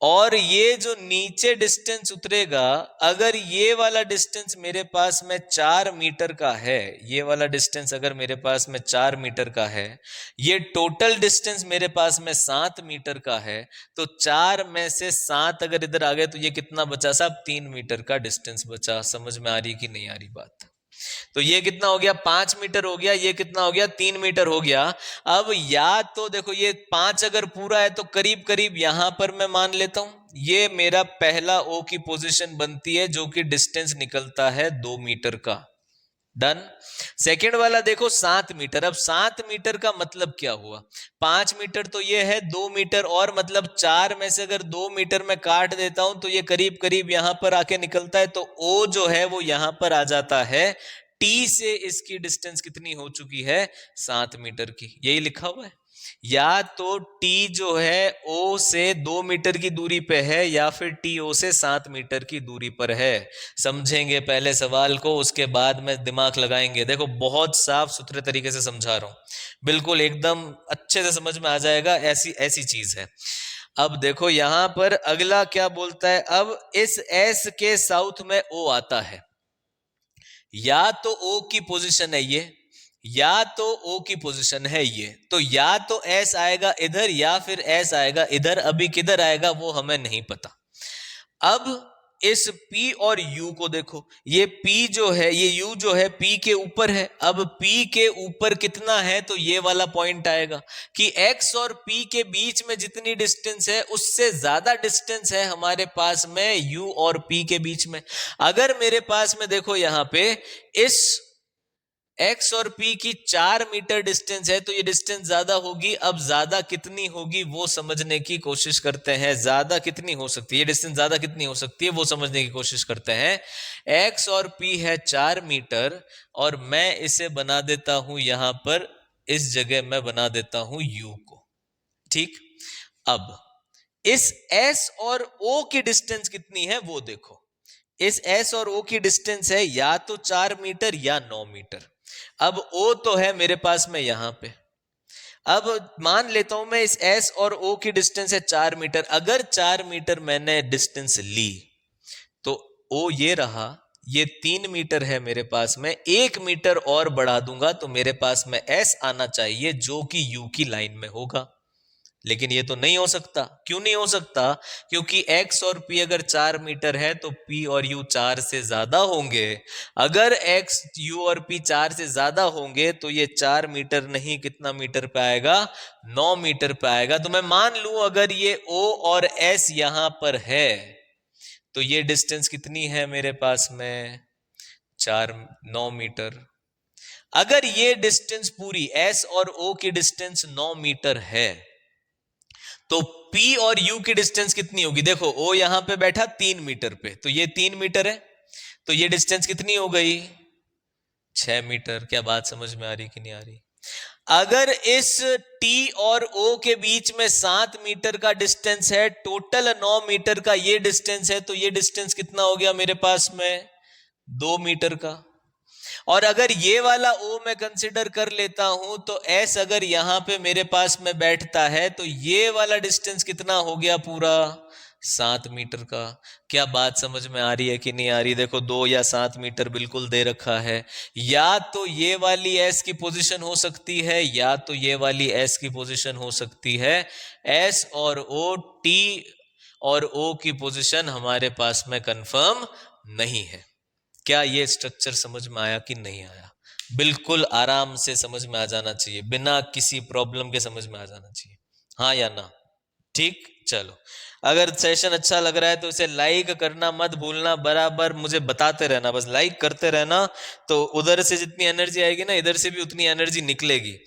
और ये जो नीचे डिस्टेंस उतरेगा, अगर ये वाला डिस्टेंस मेरे पास में 4 मीटर का है, ये वाला डिस्टेंस अगर मेरे पास में 4 मीटर का है, ये टोटल डिस्टेंस मेरे पास में 7 मीटर का है, तो 4 में से 7 अगर इधर आ गए तो ये कितना बचा साहब, 3 मीटर का डिस्टेंस बचा। समझ में आ रही कि नहीं आ रही बात? तो ये कितना हो गया, 5 मीटर हो गया, ये कितना हो गया, 3 मीटर हो गया। अब या तो देखो ये 5 अगर पूरा है तो करीब करीब यहां पर मैं मान लेता हूं ये मेरा पहला ओ की पोजीशन बनती है, जो कि डिस्टेंस निकलता है 2 मीटर का। डन। सेकेंड वाला देखो 7 मीटर। अब 7 मीटर का मतलब क्या हुआ, 5 मीटर तो ये है, 2 मीटर और मतलब 4 में से अगर 2 मीटर में काट देता हूं तो ये करीब करीब यहां पर आके निकलता है। तो ओ जो है वो यहां पर आ जाता है टी से इसकी डिस्टेंस कितनी हो चुकी है? 7 मीटर की, यही लिखा हुआ है। या तो टी जो है ओ से 2 मीटर की दूरी पे है या फिर टी ओ से 7 मीटर की दूरी पर है। समझेंगे पहले सवाल को, उसके बाद में दिमाग लगाएंगे। देखो बहुत साफ सुथरे तरीके से समझा रहा हूं, बिल्कुल एकदम अच्छे से समझ में आ जाएगा, ऐसी ऐसी चीज है। अब देखो यहां पर अगला क्या बोलता है, अब इस एस के साउथ में ओ आता है, या तो ओ की पोजीशन है ये, या तो ओ की पोजीशन है ये, तो या तो एस आएगा इधर या फिर एस आएगा इधर। अभी किधर आएगा वो हमें नहीं पता। अब इस P और U को देखो, ये P जो है, ये U जो है P के ऊपर है। अब P के ऊपर कितना है, तो ये वाला पॉइंट आएगा कि X और P के बीच में जितनी डिस्टेंस है उससे ज्यादा डिस्टेंस है हमारे पास में U और P के बीच में। अगर मेरे पास में देखो यहां पे इस X और P की 4 मीटर डिस्टेंस है, तो ये डिस्टेंस ज्यादा होगी। अब ज्यादा कितनी होगी वो समझने की कोशिश करते हैं। ज्यादा कितनी हो सकती है, ये डिस्टेंस ज्यादा कितनी हो सकती है वो समझने की कोशिश करते हैं। X और P है 4 मीटर, और मैं इसे बना देता हूं यहां पर, इस जगह मैं बना देता हूं U को। ठीक, अब इस S और O की डिस्टेंस कितनी है वो देखो। इस S और O की डिस्टेंस है या तो 4 मीटर या 9 मीटर। अब O तो है मेरे पास में यहां पे। अब मान लेता हूं मैं इस S और O की डिस्टेंस है 4 मीटर। अगर 4 मीटर मैंने डिस्टेंस ली तो O ये रहा, ये 3 मीटर है मेरे पास में। 1 मीटर और बढ़ा दूंगा तो मेरे पास में S आना चाहिए जो कि U की लाइन में होगा। लेकिन ये तो नहीं हो सकता। क्यों नहीं हो सकता? क्योंकि X और P अगर 4 मीटर है तो P और U 4 से ज्यादा होंगे। अगर X, U और P 4 से ज्यादा होंगे तो ये 4 मीटर नहीं, कितना मीटर पे आएगा? 9 मीटर पे आएगा। तो मैं मान लूं अगर ये O और S यहां पर है तो ये डिस्टेंस कितनी है मेरे पास में? 9 मीटर। अगर ये डिस्टेंस पूरी S और O की डिस्टेंस 9 मीटर है तो P और U की डिस्टेंस कितनी होगी? देखो O यहां पे बैठा 3 मीटर पे, तो ये 3 मीटर है, तो ये डिस्टेंस कितनी हो गई? 6 मीटर। क्या बात समझ में आ रही कि नहीं आ रही? अगर इस T और O के बीच में 7 मीटर का डिस्टेंस है, टोटल 9 मीटर का ये डिस्टेंस है, तो ये डिस्टेंस कितना हो गया मेरे पास में? 2 मीटर का। और अगर ये वाला O मैं कंसिडर कर लेता हूं तो S अगर यहां पे मेरे पास में बैठता है तो ये वाला डिस्टेंस कितना हो गया? पूरा 7 मीटर का। क्या बात समझ में आ रही है कि नहीं आ रही? देखो 2 या 7 मीटर बिल्कुल दे रखा है। या तो ये वाली S की पोजीशन हो सकती है या तो ये वाली S की पोजीशन हो सकती है। S और O, T और O की पोजीशन हमारे पास में कंफर्म नहीं है। क्या ये स्ट्रक्चर समझ में आया कि नहीं आया? बिल्कुल आराम से समझ में आ जाना चाहिए, बिना किसी प्रॉब्लम के समझ में आ जाना चाहिए, हाँ या ना? ठीक, चलो। अगर सेशन अच्छा लग रहा है तो इसे लाइक करना मत भूलना, बराबर मुझे बताते रहना, बस लाइक करते रहना। तो उधर से जितनी एनर्जी आएगी ना, इधर से भी उतनी एनर्जी निकलेगी।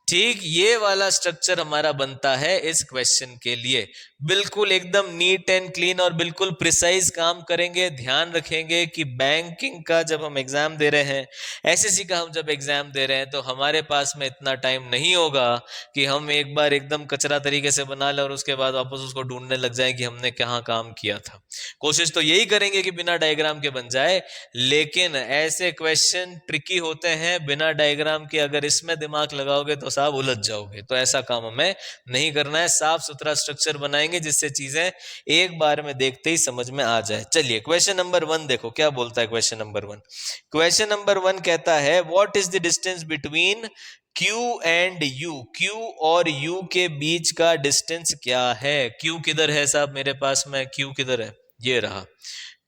ठीक, ये वाला स्ट्रक्चर हमारा बनता है इस क्वेश्चन के लिए। बिल्कुल एकदम नीट एंड क्लीन और बिल्कुल प्रिसाइज काम करेंगे। ध्यान रखेंगे कि बैंकिंग का जब हम एग्जाम दे रहे हैं, एसएससी का हम जब एग्जाम दे रहे हैं, तो हमारे पास में इतना टाइम नहीं होगा कि हम एक बार एकदम कचरा तरीके से बना लें और उसके बाद वापस उसको ढूंढने लग जाए कि हमने कहाँ काम किया था। कोशिश तो यही करेंगे कि बिना डायग्राम के बन जाए, लेकिन ऐसे क्वेश्चन ट्रिकी होते हैं बिना डायग्राम के। अगर इसमें दिमाग लगाओगे तो साहब उलझ जाओगे। तो ऐसा काम हमें नहीं करना है। साफ सुथरा स्ट्रक्चर बनाएंगे जिससे चीजें एक बार में देखते ही समझ में आ जाए। चलिए क्वेश्चन नंबर 1 देखो क्या बोलता है। क्वेश्चन नंबर 1, क्वेश्चन नंबर 1 कहता है what is the distance between Q and U? Q और U के बीच का डिस्टेंस क्या है? Q किधर है साहब मेरे पास में? Q किधर है? ये रहा।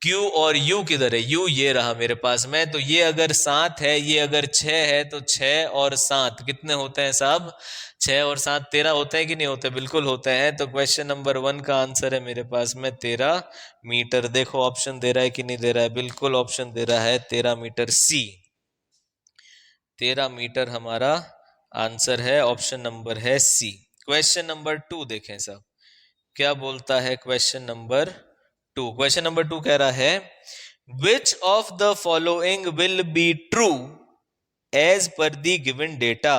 Q और U किधर है? U ये रहा मेरे पास में। तो ये अगर 7 है, ये अगर 6 है, तो 6 और 7 कितने होते हैं साहब? 6 और 7 13 होते हैं कि नहीं होते? बिल्कुल होते हैं। तो क्वेश्चन नंबर 1 का आंसर है मेरे पास में 13 मीटर। देखो ऑप्शन दे रहा है कि नहीं दे रहा है? बिल्कुल ऑप्शन दे रहा है 13 मीटर। सी 13 मीटर हमारा आंसर है। ऑप्शन नंबर है सी। क्वेश्चन नंबर 2 देखें साहब क्या बोलता है। क्वेश्चन नंबर 2, क्वेश्चन नंबर 2 कह रहा है which of the following will be true as per the given data,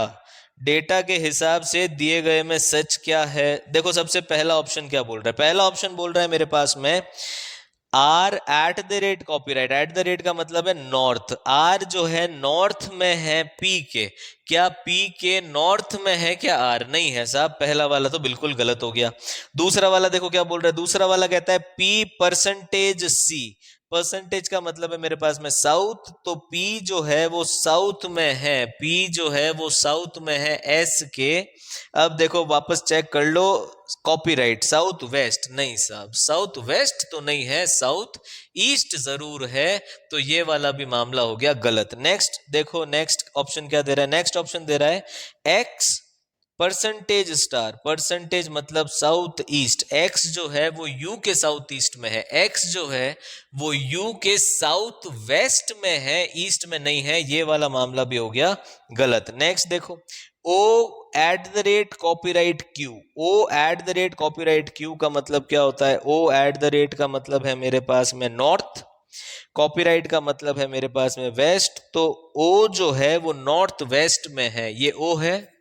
data के हिसाब से दिए गए में सच क्या है। देखो सबसे पहला ऑप्शन क्या बोल रहा है, पहला ऑप्शन बोल रहा है मेरे पास में R at the rate copyright, at the rate का मतलब है नॉर्थ, आर जो है नॉर्थ में है पी के, क्या पी के नॉर्थ में है क्या आर, नहीं है साहब, पहला वाला तो बिल्कुल गलत हो गया। दूसरा वाला देखो क्या बोल रहा है, दूसरा वाला कहता है पी परसेंटेज सी, परसेंटेज का मतलब है मेरे पास में साउथ, तो पी जो है वो साउथ में है, पी जो है वो साउथ में है एस के। अब देखो वापस चेक कर लो, कॉपीराइट साउथ वेस्ट, नहीं साहब साउथ वेस्ट तो नहीं है, साउथ ईस्ट जरूर है, तो ये वाला भी मामला हो गया गलत। नेक्स्ट देखो, नेक्स्ट ऑप्शन क्या दे रहा है, नेक्स्ट ऑप्शन दे रहा है एक्स परसेंटेज स्टार, परसेंटेज मतलब साउथ ईस्ट, एक्स जो है वो यू के साउथ ईस्ट में है, एक्स जो है वो यू के साउथ वेस्ट में है, ईस्ट में नहीं है, ये वाला मामला भी हो गया गलत। नेक्स्ट देखो, O at the rate copyright Q, O at the rate copyright Q का मतलब क्या होता है, ओ एट द रेट का मतलब है मेरे पास में नॉर्थ, कॉपीराइट का मतलब है मेरे पास में वेस्ट, तो ओ जो है वो नॉर्थ वेस्ट में है, ये ओ है,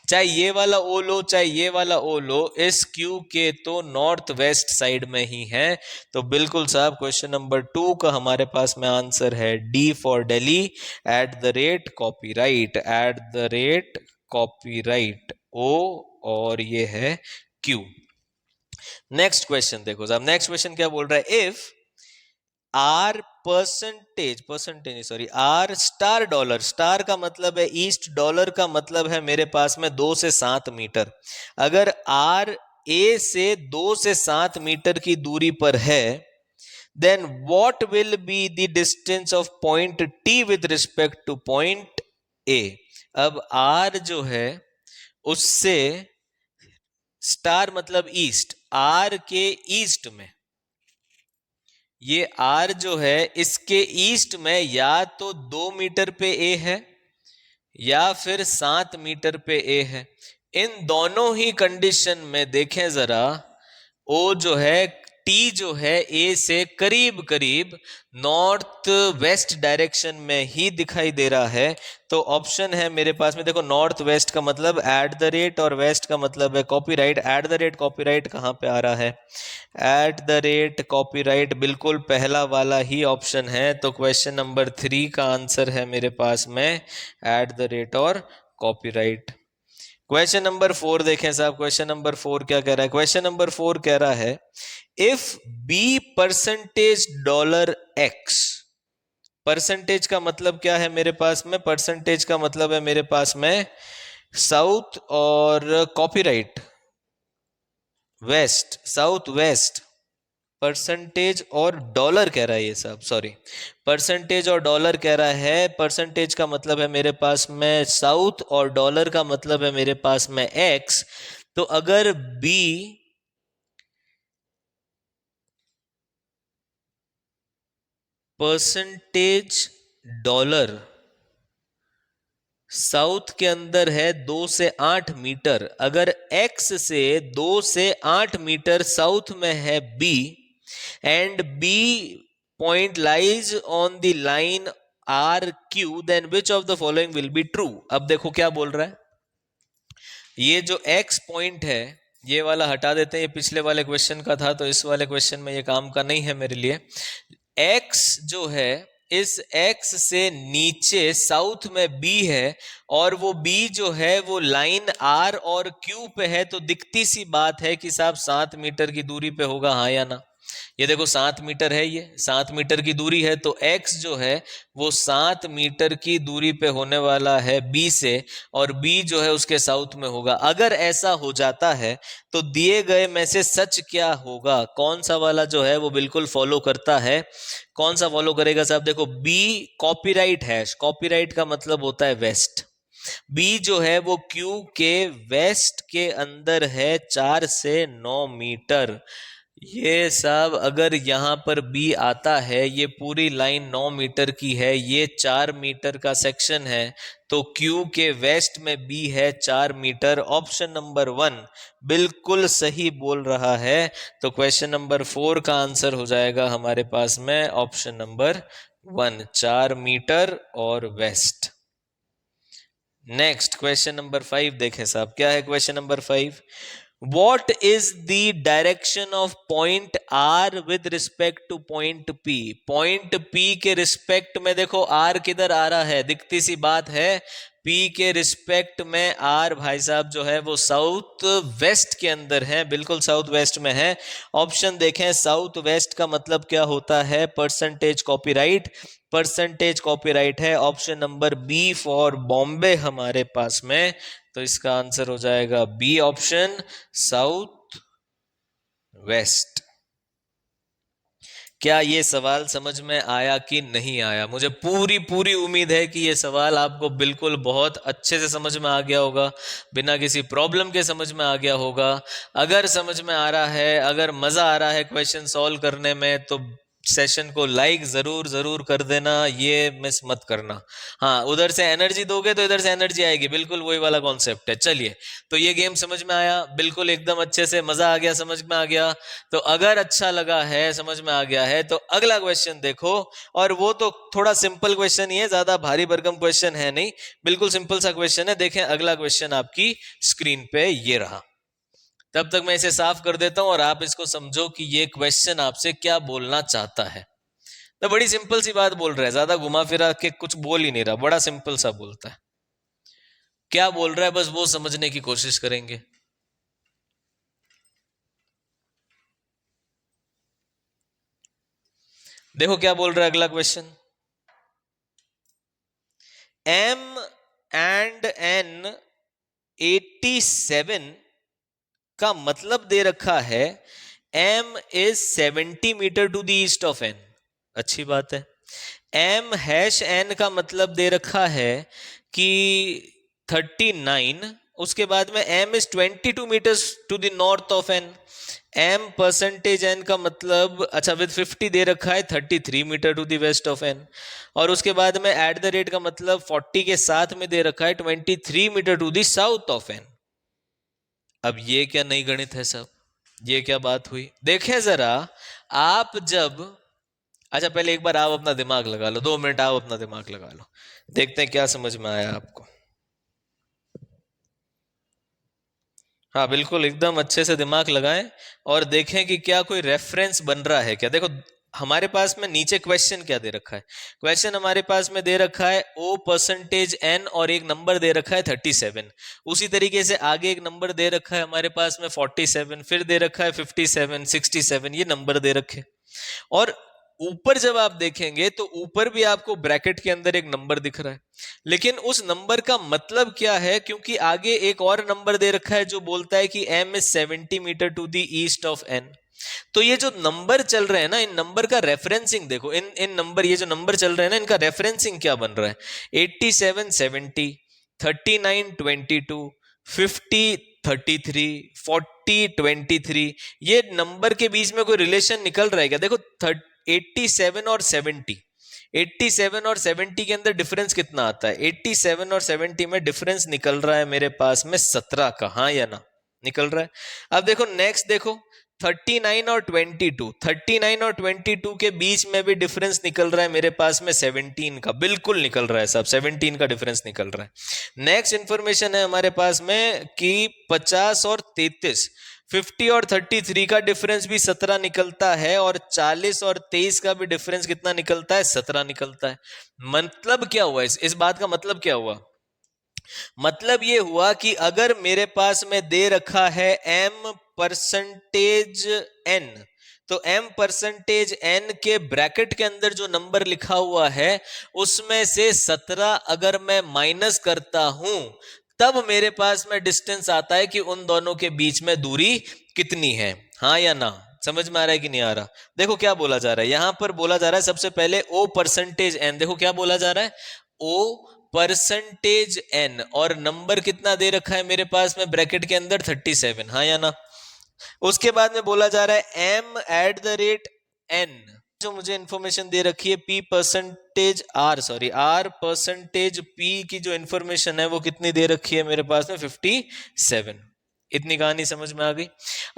चाहे ये वाला ओ लो चाहे ये वाला ओ लो, इस क्यू के तो नॉर्थ वेस्ट साइड में ही है, तो बिल्कुल साहब क्वेश्चन नंबर 2 का हमारे पास में आंसर है D for Delhi, at the rate copyright, at the rate copyright O, और ये है क्यू। नेक्स्ट क्वेश्चन देखो साहब, नेक्स्ट क्वेश्चन क्या बोल रहा है, if R percentage, percentage sorry, R star dollar, star का मतलब है ईस्ट, डॉलर का मतलब है मेरे पास में 2 से 7 मीटर, अगर आर ए से 2 से 7 मीटर की दूरी पर है, then what will be the distance of point T with respect to point A. अब आर जो है उससे, स्टार मतलब ईस्ट, आर के ईस्ट में, ये आर जो है इसके ईस्ट में या तो 2 मीटर पे ए है या फिर 7 मीटर पे ए है, इन दोनों ही कंडीशन में देखें जरा, ओ जो है टी जो है ए से करीब करीब नॉर्थ वेस्ट डायरेक्शन में ही दिखाई दे रहा है, तो ऑप्शन है मेरे पास में, देखो नॉर्थ वेस्ट का मतलब एट द रेट और वेस्ट का मतलब है copyright, at the rate copyright कहाँ पे आ रहा है, एट द रेट कॉपीराइट बिल्कुल पहला वाला ही ऑप्शन है, तो क्वेश्चन नंबर 3 का आंसर है मेरे पास में एट द रेट और कॉपीराइट। क्वेश्चन नंबर 4 देखें साहब, क्वेश्चन नंबर 4 क्या कह रहा है, क्वेश्चन नंबर 4 कह रहा है if B percentage dollar X, percentage का मतलब क्या है मेरे पास में, परसेंटेज का मतलब है मेरे पास में साउथ और copyright west, south west, percentage और डॉलर कह रहा है ये सब, सॉरी परसेंटेज और डॉलर कह रहा है, परसेंटेज का मतलब है मेरे पास में साउथ और डॉलर का मतलब है मेरे पास में एक्स, तो अगर बी परसेंटेज डॉलर साउथ के अंदर है 2 से 8 मीटर, अगर एक्स से 2 से 8 मीटर साउथ में है B, and B point lies on the line R Q, then which of the following will be true. अब देखो क्या बोल रहा है, ये जो एक्स पॉइंट है ये वाला हटा देते हैं, ये पिछले वाले क्वेश्चन का था, तो इस वाले क्वेश्चन में ये काम का नहीं है मेरे लिए। एक्स जो है इस एक्स से नीचे साउथ में बी है, और वो बी जो है वो लाइन आर और क्यू पे है, तो दिखती सी बात है कि साहब 7 मीटर की दूरी पे होगा, हाँ या ना। ये देखो 7 मीटर है, ये 7 मीटर की दूरी है, तो x जो है वो 7 मीटर की दूरी पे होने वाला है b से, और b जो है उसके साउथ में होगा। अगर ऐसा हो जाता है तो दिए गए में से सच क्या होगा, कौन सा वाला जो है वो बिल्कुल फॉलो करता है, कौन सा फॉलो करेगा साहब, देखो b कॉपीराइट हैश, कॉपीराइट का मतलब होता है वेस्ट, बी जो है वो क्यू के वेस्ट के अंदर है 4 से 9 मीटर, ये सब अगर यहां पर बी आता है, ये पूरी लाइन 9 मीटर की है, ये 4 मीटर का सेक्शन है, तो क्यू के वेस्ट में बी है 4 मीटर, ऑप्शन नंबर 1 बिल्कुल सही बोल रहा है, तो क्वेश्चन नंबर 4 का आंसर हो जाएगा हमारे पास में ऑप्शन नंबर 1, 4 मीटर और वेस्ट। नेक्स्ट क्वेश्चन नंबर 5 देखें साहब, क्या है question number 5? What is the direction of point R with respect to point P? Point P के रिस्पेक्ट में देखो R किधर आ रहा है, दिखती सी बात है। P के रिस्पेक्ट में R भाई साहब जो है वो साउथ वेस्ट के अंदर है, बिल्कुल साउथ वेस्ट में है। ऑप्शन देखें, साउथ वेस्ट का मतलब क्या होता है? परसेंटेज कॉपीराइट, परसेंटेज कॉपीराइट है। Option number B for Bombay हमारे पास में, तो इसका आंसर हो जाएगा बी ऑप्शन, साउथ वेस्ट। क्या ये सवाल समझ में आया कि नहीं आया? मुझे पूरी पूरी उम्मीद है कि ये सवाल आपको बिल्कुल बहुत अच्छे से समझ में आ गया होगा, बिना किसी प्रॉब्लम के समझ में आ गया होगा। अगर समझ में आ रहा है, अगर मजा आ रहा है क्वेश्चन सॉल्व करने में, तो सेशन को लाइक जरूर जरूर कर देना, ये मिस मत करना। हाँ, उधर से एनर्जी दोगे तो इधर से एनर्जी आएगी, बिल्कुल वही वाला कॉन्सेप्ट है। चलिए, तो ये गेम समझ में आया, बिल्कुल एकदम अच्छे से मजा आ गया, समझ में आ गया। तो अगर अच्छा लगा है, समझ में आ गया है, तो अगला क्वेश्चन देखो। और वो तो थोड़ा सिंपल क्वेश्चन ही है, ज्यादा भारी भरकम क्वेश्चन है नहीं, बिल्कुल सिंपल सा क्वेश्चन है। देखें अगला क्वेश्चन आपकी स्क्रीन पे ये रहा। तब तक मैं इसे साफ कर देता हूं और आप इसको समझो कि ये क्वेश्चन आपसे क्या बोलना चाहता है। तो बड़ी सिंपल सी बात बोल रहा है, ज्यादा घुमा फिरा के कुछ बोल ही नहीं रहा, बड़ा सिंपल सा बोलता है। क्या बोल रहा है बस वो समझने की कोशिश करेंगे। देखो क्या बोल रहा है अगला क्वेश्चन। M and N 87 का मतलब दे रखा है M is 70 metre to the east of N। अच्छी बात है। M हैश N का मतलब दे रखा है कि 39, उसके बाद में M is 22 metres to the north of N। M percentage N का मतलब, अच्छा विद 50 दे रखा है 33 metre to the west of N। और उसके बाद में एट द रेट का मतलब 40 के साथ में दे रखा है 23 metre to the south of N। अब ये क्या नई गणित है सब, ये क्या बात हुई? देखें जरा, आप जब, अच्छा पहले एक बार आप अपना दिमाग लगा लो, 2 मिनट आप अपना दिमाग लगा लो, देखते हैं क्या समझ में आया आपको। हाँ बिल्कुल, एकदम अच्छे से दिमाग लगाएं और देखें कि क्या कोई रेफरेंस बन रहा है क्या। देखो हमारे पास में नीचे क्वेश्चन क्या दे रखा है, क्वेश्चन हमारे पास में दे रखा है O परसेंटेज N और एक नंबर दे रखा है 37। उसी तरीके से आगे एक नंबर दे रखा है हमारे पास में 47, फिर दे रखा है 57, 67, ये नंबर दे रखे। और ऊपर जब आप देखेंगे तो ऊपर भी आपको ब्रैकेट के अंदर एक नंबर दिख रहा है, लेकिन उस नंबर का मतलब क्या है? क्योंकि आगे एक और नंबर दे रखा है जो बोलता है कि M is 70 metre to the east of N। तो ये जो नंबर चल रहे हैं ना, इन नंबर का रेफरेंसिंग देखो, इन नंबर, ये जो नंबर चल रहे हैं ना, इनका रेफरेंसिंग क्या बन रहा है? 87 70, 39 22, 50 33, 40 23, ये नंबर के बीच में कोई रिलेशन निकल रहा है क्या? देखो 87 और 70, 87 और 70 के अंदर डिफरेंस कितना आता है? 87 और 70 में डिफरेंस निकल रहा है मेरे पास में 17 का, हाँ या ना? निकल रहा है। अब देखो नेक्स्ट देखो, 39 और 22, 39 और 22 के बीच में भी डिफरेंस निकल रहा है मेरे पास में 17 का, बिल्कुल निकल रहा है साहब, 17 का डिफरेंस निकल रहा है। नेक्स्ट इंफॉर्मेशन है हमारे पास में कि 50 और 33, 50 और 33 का डिफरेंस भी 17 निकलता है, और 40 और 23 का भी डिफरेंस कितना निकलता है? 17 निकलता है। मतलब क्या हुआ? इस बात का मतलब क्या हुआ? मतलब ये हुआ कि अगर मेरे पास में दे रखा है M परसेंटेज N, तो M परसेंटेज N के ब्रैकेट के अंदर जो नंबर लिखा हुआ है उसमें से 17 अगर मैं माइनस करता हूं, तब मेरे पास में डिस्टेंस आता है कि उन दोनों के बीच में दूरी कितनी है। हाँ या ना? समझ में आ रहा है कि नहीं आ रहा? देखो क्या बोला जा रहा है, यहां पर बोला जा रहा है सबसे पहले O परसेंटेज N। देखो क्या बोला जा रहा है, O परसेंटेज N, और नंबर कितना दे रखा है मेरे पास में ब्रैकेट के अंदर? 37, हाँ या ना? उसके बाद में बोला जा रहा है M eight the rate N, जो मुझे इंफॉर्मेशन दे रखी है P percentage R, sorry R percentage P की जो इंफॉर्मेशन है वो कितनी दे रखी है मेरे पास में? 57। इतनी कहानी समझ में आ गई।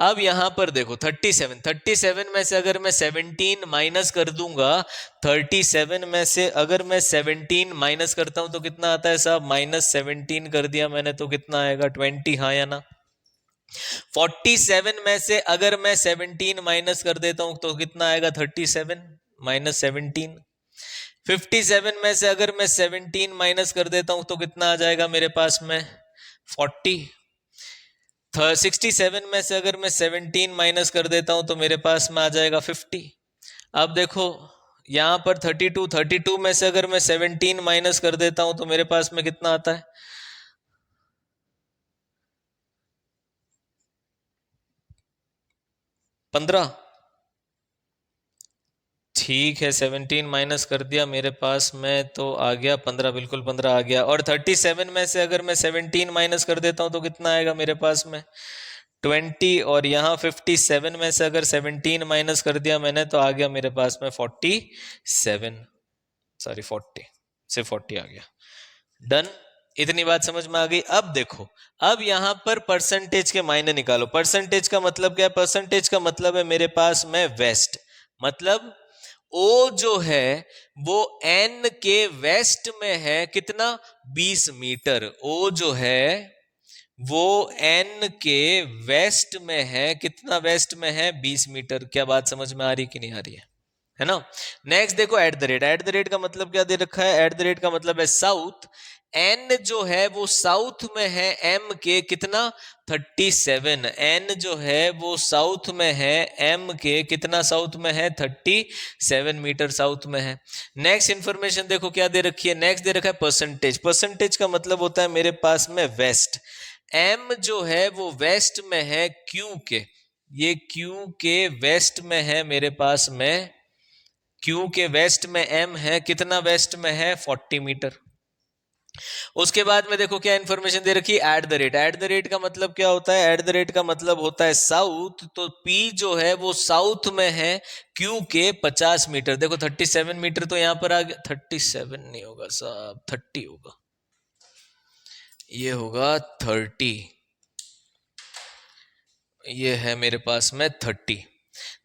अब यहां पर देखो 37 में से अगर मैं 17 माइनस कर दूंगा, 37 में से अगर मैं 17 माइनस करता हूं तो कितना आता है साहब, -17 कर दिया मैंने तो कितना आएगा 20, हाँ या ना। 47 में से अगर मैं 17 माइनस कर देता हूं तो कितना आएगा 37 -17। 57 में से अगर मैं 17 माइनस कर देता हूं तो कितना आ जाएगा मेरे पास में 40। 67 में से अगर मैं 17 माइनस कर देता हूं तो मेरे पास में आ जाएगा 50। अब देखो यहां पर 32 में से अगर मैं 17 माइनस कर देता हूं तो मेरे पास में कितना आता है 15। ठीक है 17 माइनस कर दिया मेरे पास में तो आ गया 15, बिल्कुल 15 आ गया। और 37 में से अगर मैं 17 माइनस कर देता हूं तो कितना आएगा मेरे पास में 20। और यहाँ 57 में से अगर 17 माइनस कर दिया मैंने तो आ गया मेरे पास में 47, सॉरी 40, से 40 आ गया। डन, इतनी बात समझ में आ गई। अब देखो, अब यहां पर परसेंटेज के मायने निकालो। परसेंटेज का मतलब क्या है, परसेंटेज का मतलब है मेरे पास में वेस्ट, मतलब ओ जो है वो एन के वेस्ट में है कितना 20 मीटर। ओ जो है वो एन के वेस्ट में है, कितना वेस्ट में है 20 मीटर। क्या बात समझ में आ रही कि नहीं आ रही है ना। नेक्स्ट देखो eight the rate. Eight the rate का मतलब क्या दे रखा है, एट द रेट का मतलब है साउथ। एन जो है वो साउथ में है एम के कितना 37। एन जो है वो साउथ में है एम के कितना साउथ में है 37 मीटर साउथ में है। नेक्स्ट इंफॉर्मेशन देखो क्या दे रखी है, नेक्स्ट दे रखा है परसेंटेज। परसेंटेज का मतलब होता है मेरे पास में वेस्ट। एम जो है वो वेस्ट में है क्यू के, ये क्यू के वेस्ट में है मेरे पास में, क्यू के वेस्ट में एम है, कितना वेस्ट में है 40 मीटर। उसके बाद में देखो क्या इंफॉर्मेशन दे रखी है eight the rate. Eight the rate का मतलब क्या होता है, एट द रेट का मतलब होता है साउथ। तो पी जो है वो साउथ में है क्यू के 50 मीटर। देखो 37 मीटर तो यहां पर आ गया, 37 नहीं होगा साहब 30 होगा, ये होगा 30, ये है मेरे पास में 30।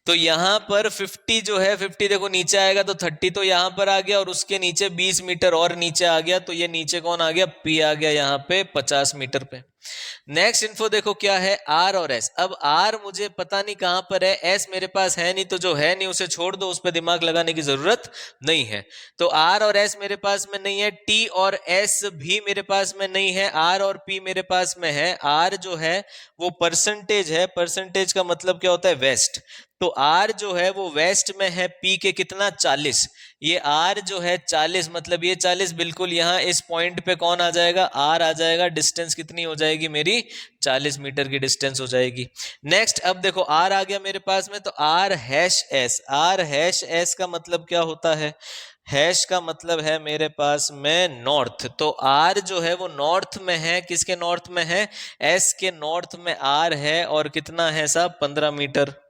तो यहां पर 50 जो है 50 देखो नीचे आएगा तो 30 तो यहां पर आ गया, और उसके नीचे 20 मीटर और नीचे आ गया, तो ये नीचे कौन आ गया पी आ गया यहां पे 50 मीटर पे। नेक्स्ट इन्फो देखो क्या है आर और एस। अब आर मुझे पता नहीं कहां पर है, एस मेरे पास है नहीं, तो जो है नहीं उसे छोड़ दो, उस पर दिमाग लगाने की जरूरत नहीं है। तो आर और एस मेरे पास में नहीं है, टी और एस भी मेरे पास में नहीं है, आर और पी मेरे पास में है। आर जो है वो परसेंटेज है, परसेंटेज का मतलब क्या होता है वेस्ट। तो आर जो है वो वेस्ट में है पी के कितना 40। ये आर जो है 40, मतलब ये 40 बिल्कुल यहां इस पॉइंट पे कौन आ जाएगा आर आ जाएगा। डिस्टेंस कितनी हो जाएगी मेरी 40 मीटर की डिस्टेंस हो जाएगी। नेक्स्ट अब देखो आर आ गया मेरे पास में, तो R hash S. R hash S का मतलब क्या होता है, हैश का मतलब है मेरे पास में नॉर्थ। तो आर जो है वो नॉर्थ में है, किसके नॉर्थ में है एस के नॉर्थ में आर है, और कितना है साहब 15 मीटर।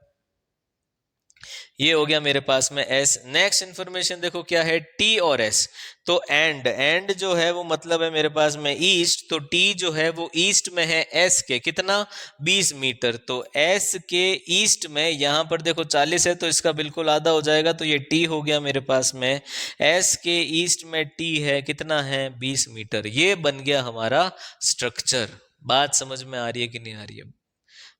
ये हो गया मेरे पास में एस। नेक्स्ट इंफॉर्मेशन देखो क्या है टी और एस। तो एंड जो है वो मतलब है मेरे पास में ईस्ट। तो टी जो है वो ईस्ट में है एस के कितना 20 मीटर। तो एस के ईस्ट में यहां पर देखो 40 है तो इसका बिल्कुल आधा हो जाएगा, तो ये टी हो गया मेरे पास में। एस के ईस्ट में टी है कितना है 20 मीटर। ये बन गया हमारा स्ट्रक्चर। बात समझ में आ रही है कि नहीं आ रही है।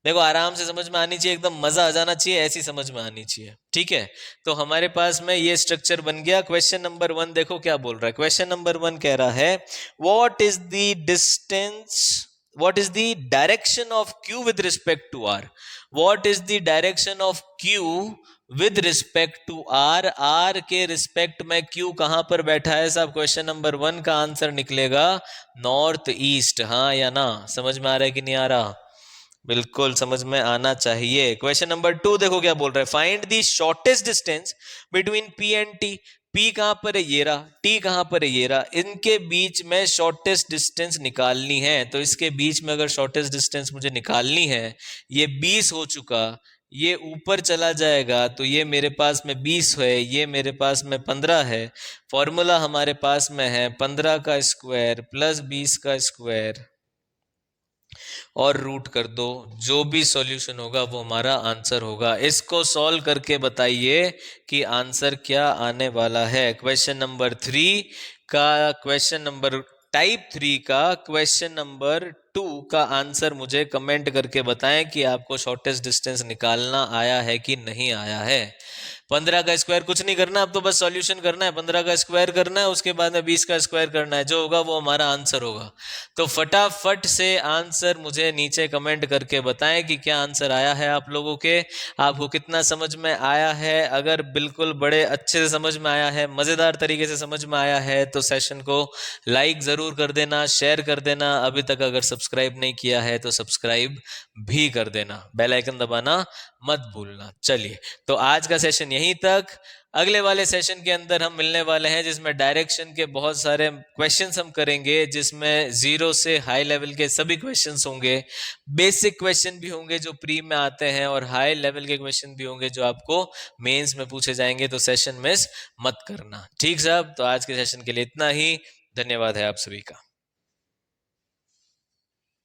देखो आराम से समझ में आनी चाहिए, एकदम मजा आ जाना चाहिए, ऐसी समझ में आनी चाहिए, ठीक है। तो हमारे पास में ये स्ट्रक्चर बन गया। क्वेश्चन नंबर 1 देखो क्या बोल रहा है। क्वेश्चन नंबर 1 कह रहा है what is the distance, what is the direction of Q with respect to R. What is the direction of Q with respect to R. R के रिस्पेक्ट में क्यू कहां पर बैठा है साहब। क्वेश्चन नंबर 1 का आंसर निकलेगा नॉर्थ ईस्ट, हाँ या ना। समझ में आ रहा है कि नहीं आ रहा, बिल्कुल समझ में आना चाहिए। क्वेश्चन नंबर 2 देखो क्या बोल रहा है find the shortest distance between P and T. P कहां पर है ये रहा, टी कहां पर है ये रहा, इनके बीच में शॉर्टेस्ट डिस्टेंस निकालनी है। तो इसके बीच में अगर शॉर्टेस्ट डिस्टेंस मुझे निकालनी है, ये 20 हो चुका, ये ऊपर चला जाएगा तो ये मेरे पास में 20 है, ये मेरे पास में 15 है। फॉर्मूला हमारे पास में है 15 का स्क्वायर प्लस 20 का स्क्वायर और रूट कर दो, जो भी सॉल्यूशन होगा वो हमारा आंसर होगा। इसको सॉल्व करके बताइए कि आंसर क्या आने वाला है। क्वेश्चन नंबर 3 का क्वेश्चन नंबर टाइप 3 का क्वेश्चन नंबर 2 का आंसर मुझे कमेंट करके बताएं कि आपको शॉर्टेस्ट डिस्टेंस निकालना आया है कि नहीं आया है। 15 का स्क्वायर कुछ नहीं करना, अब तो बस सॉल्यूशन करना है। 15 का स्क्वायर करना है, उसके बाद में 20 का स्क्वायर करना है, जो होगा वो हमारा आंसर होगा। तो फटाफट से आंसर मुझे नीचे कमेंट करके बताएं कि क्या आंसर आया है आप लोगों के, आपको कितना समझ में आया है। अगर बिल्कुल बड़े अच्छे से समझ में आया है, मजेदार तरीके से समझ में आया है, तो सेशन को लाइक जरूर कर देना, शेयर कर देना। अभी तक अगर सब्सक्राइब नहीं किया है तो सब्सक्राइब भी कर देना, बेल आइकन दबाना मत भूलना। चलिए, तो आज का सेशन यहीं तक। अगले वाले सेशन के अंदर हम मिलने वाले हैं, जिसमें डायरेक्शन के बहुत सारे क्वेश्चंस हम करेंगे, जिसमें जीरो से हाई लेवल के सभी क्वेश्चंस होंगे। बेसिक क्वेश्चन भी होंगे जो प्री में आते हैं, और हाई लेवल के क्वेश्चन भी होंगे जो आपको मेंस में पूछे जाएंगे। तो सेशन मिस मत करना, ठीक साहब। तो आज के सेशन के लिए इतना ही, धन्यवाद है आप सभी का।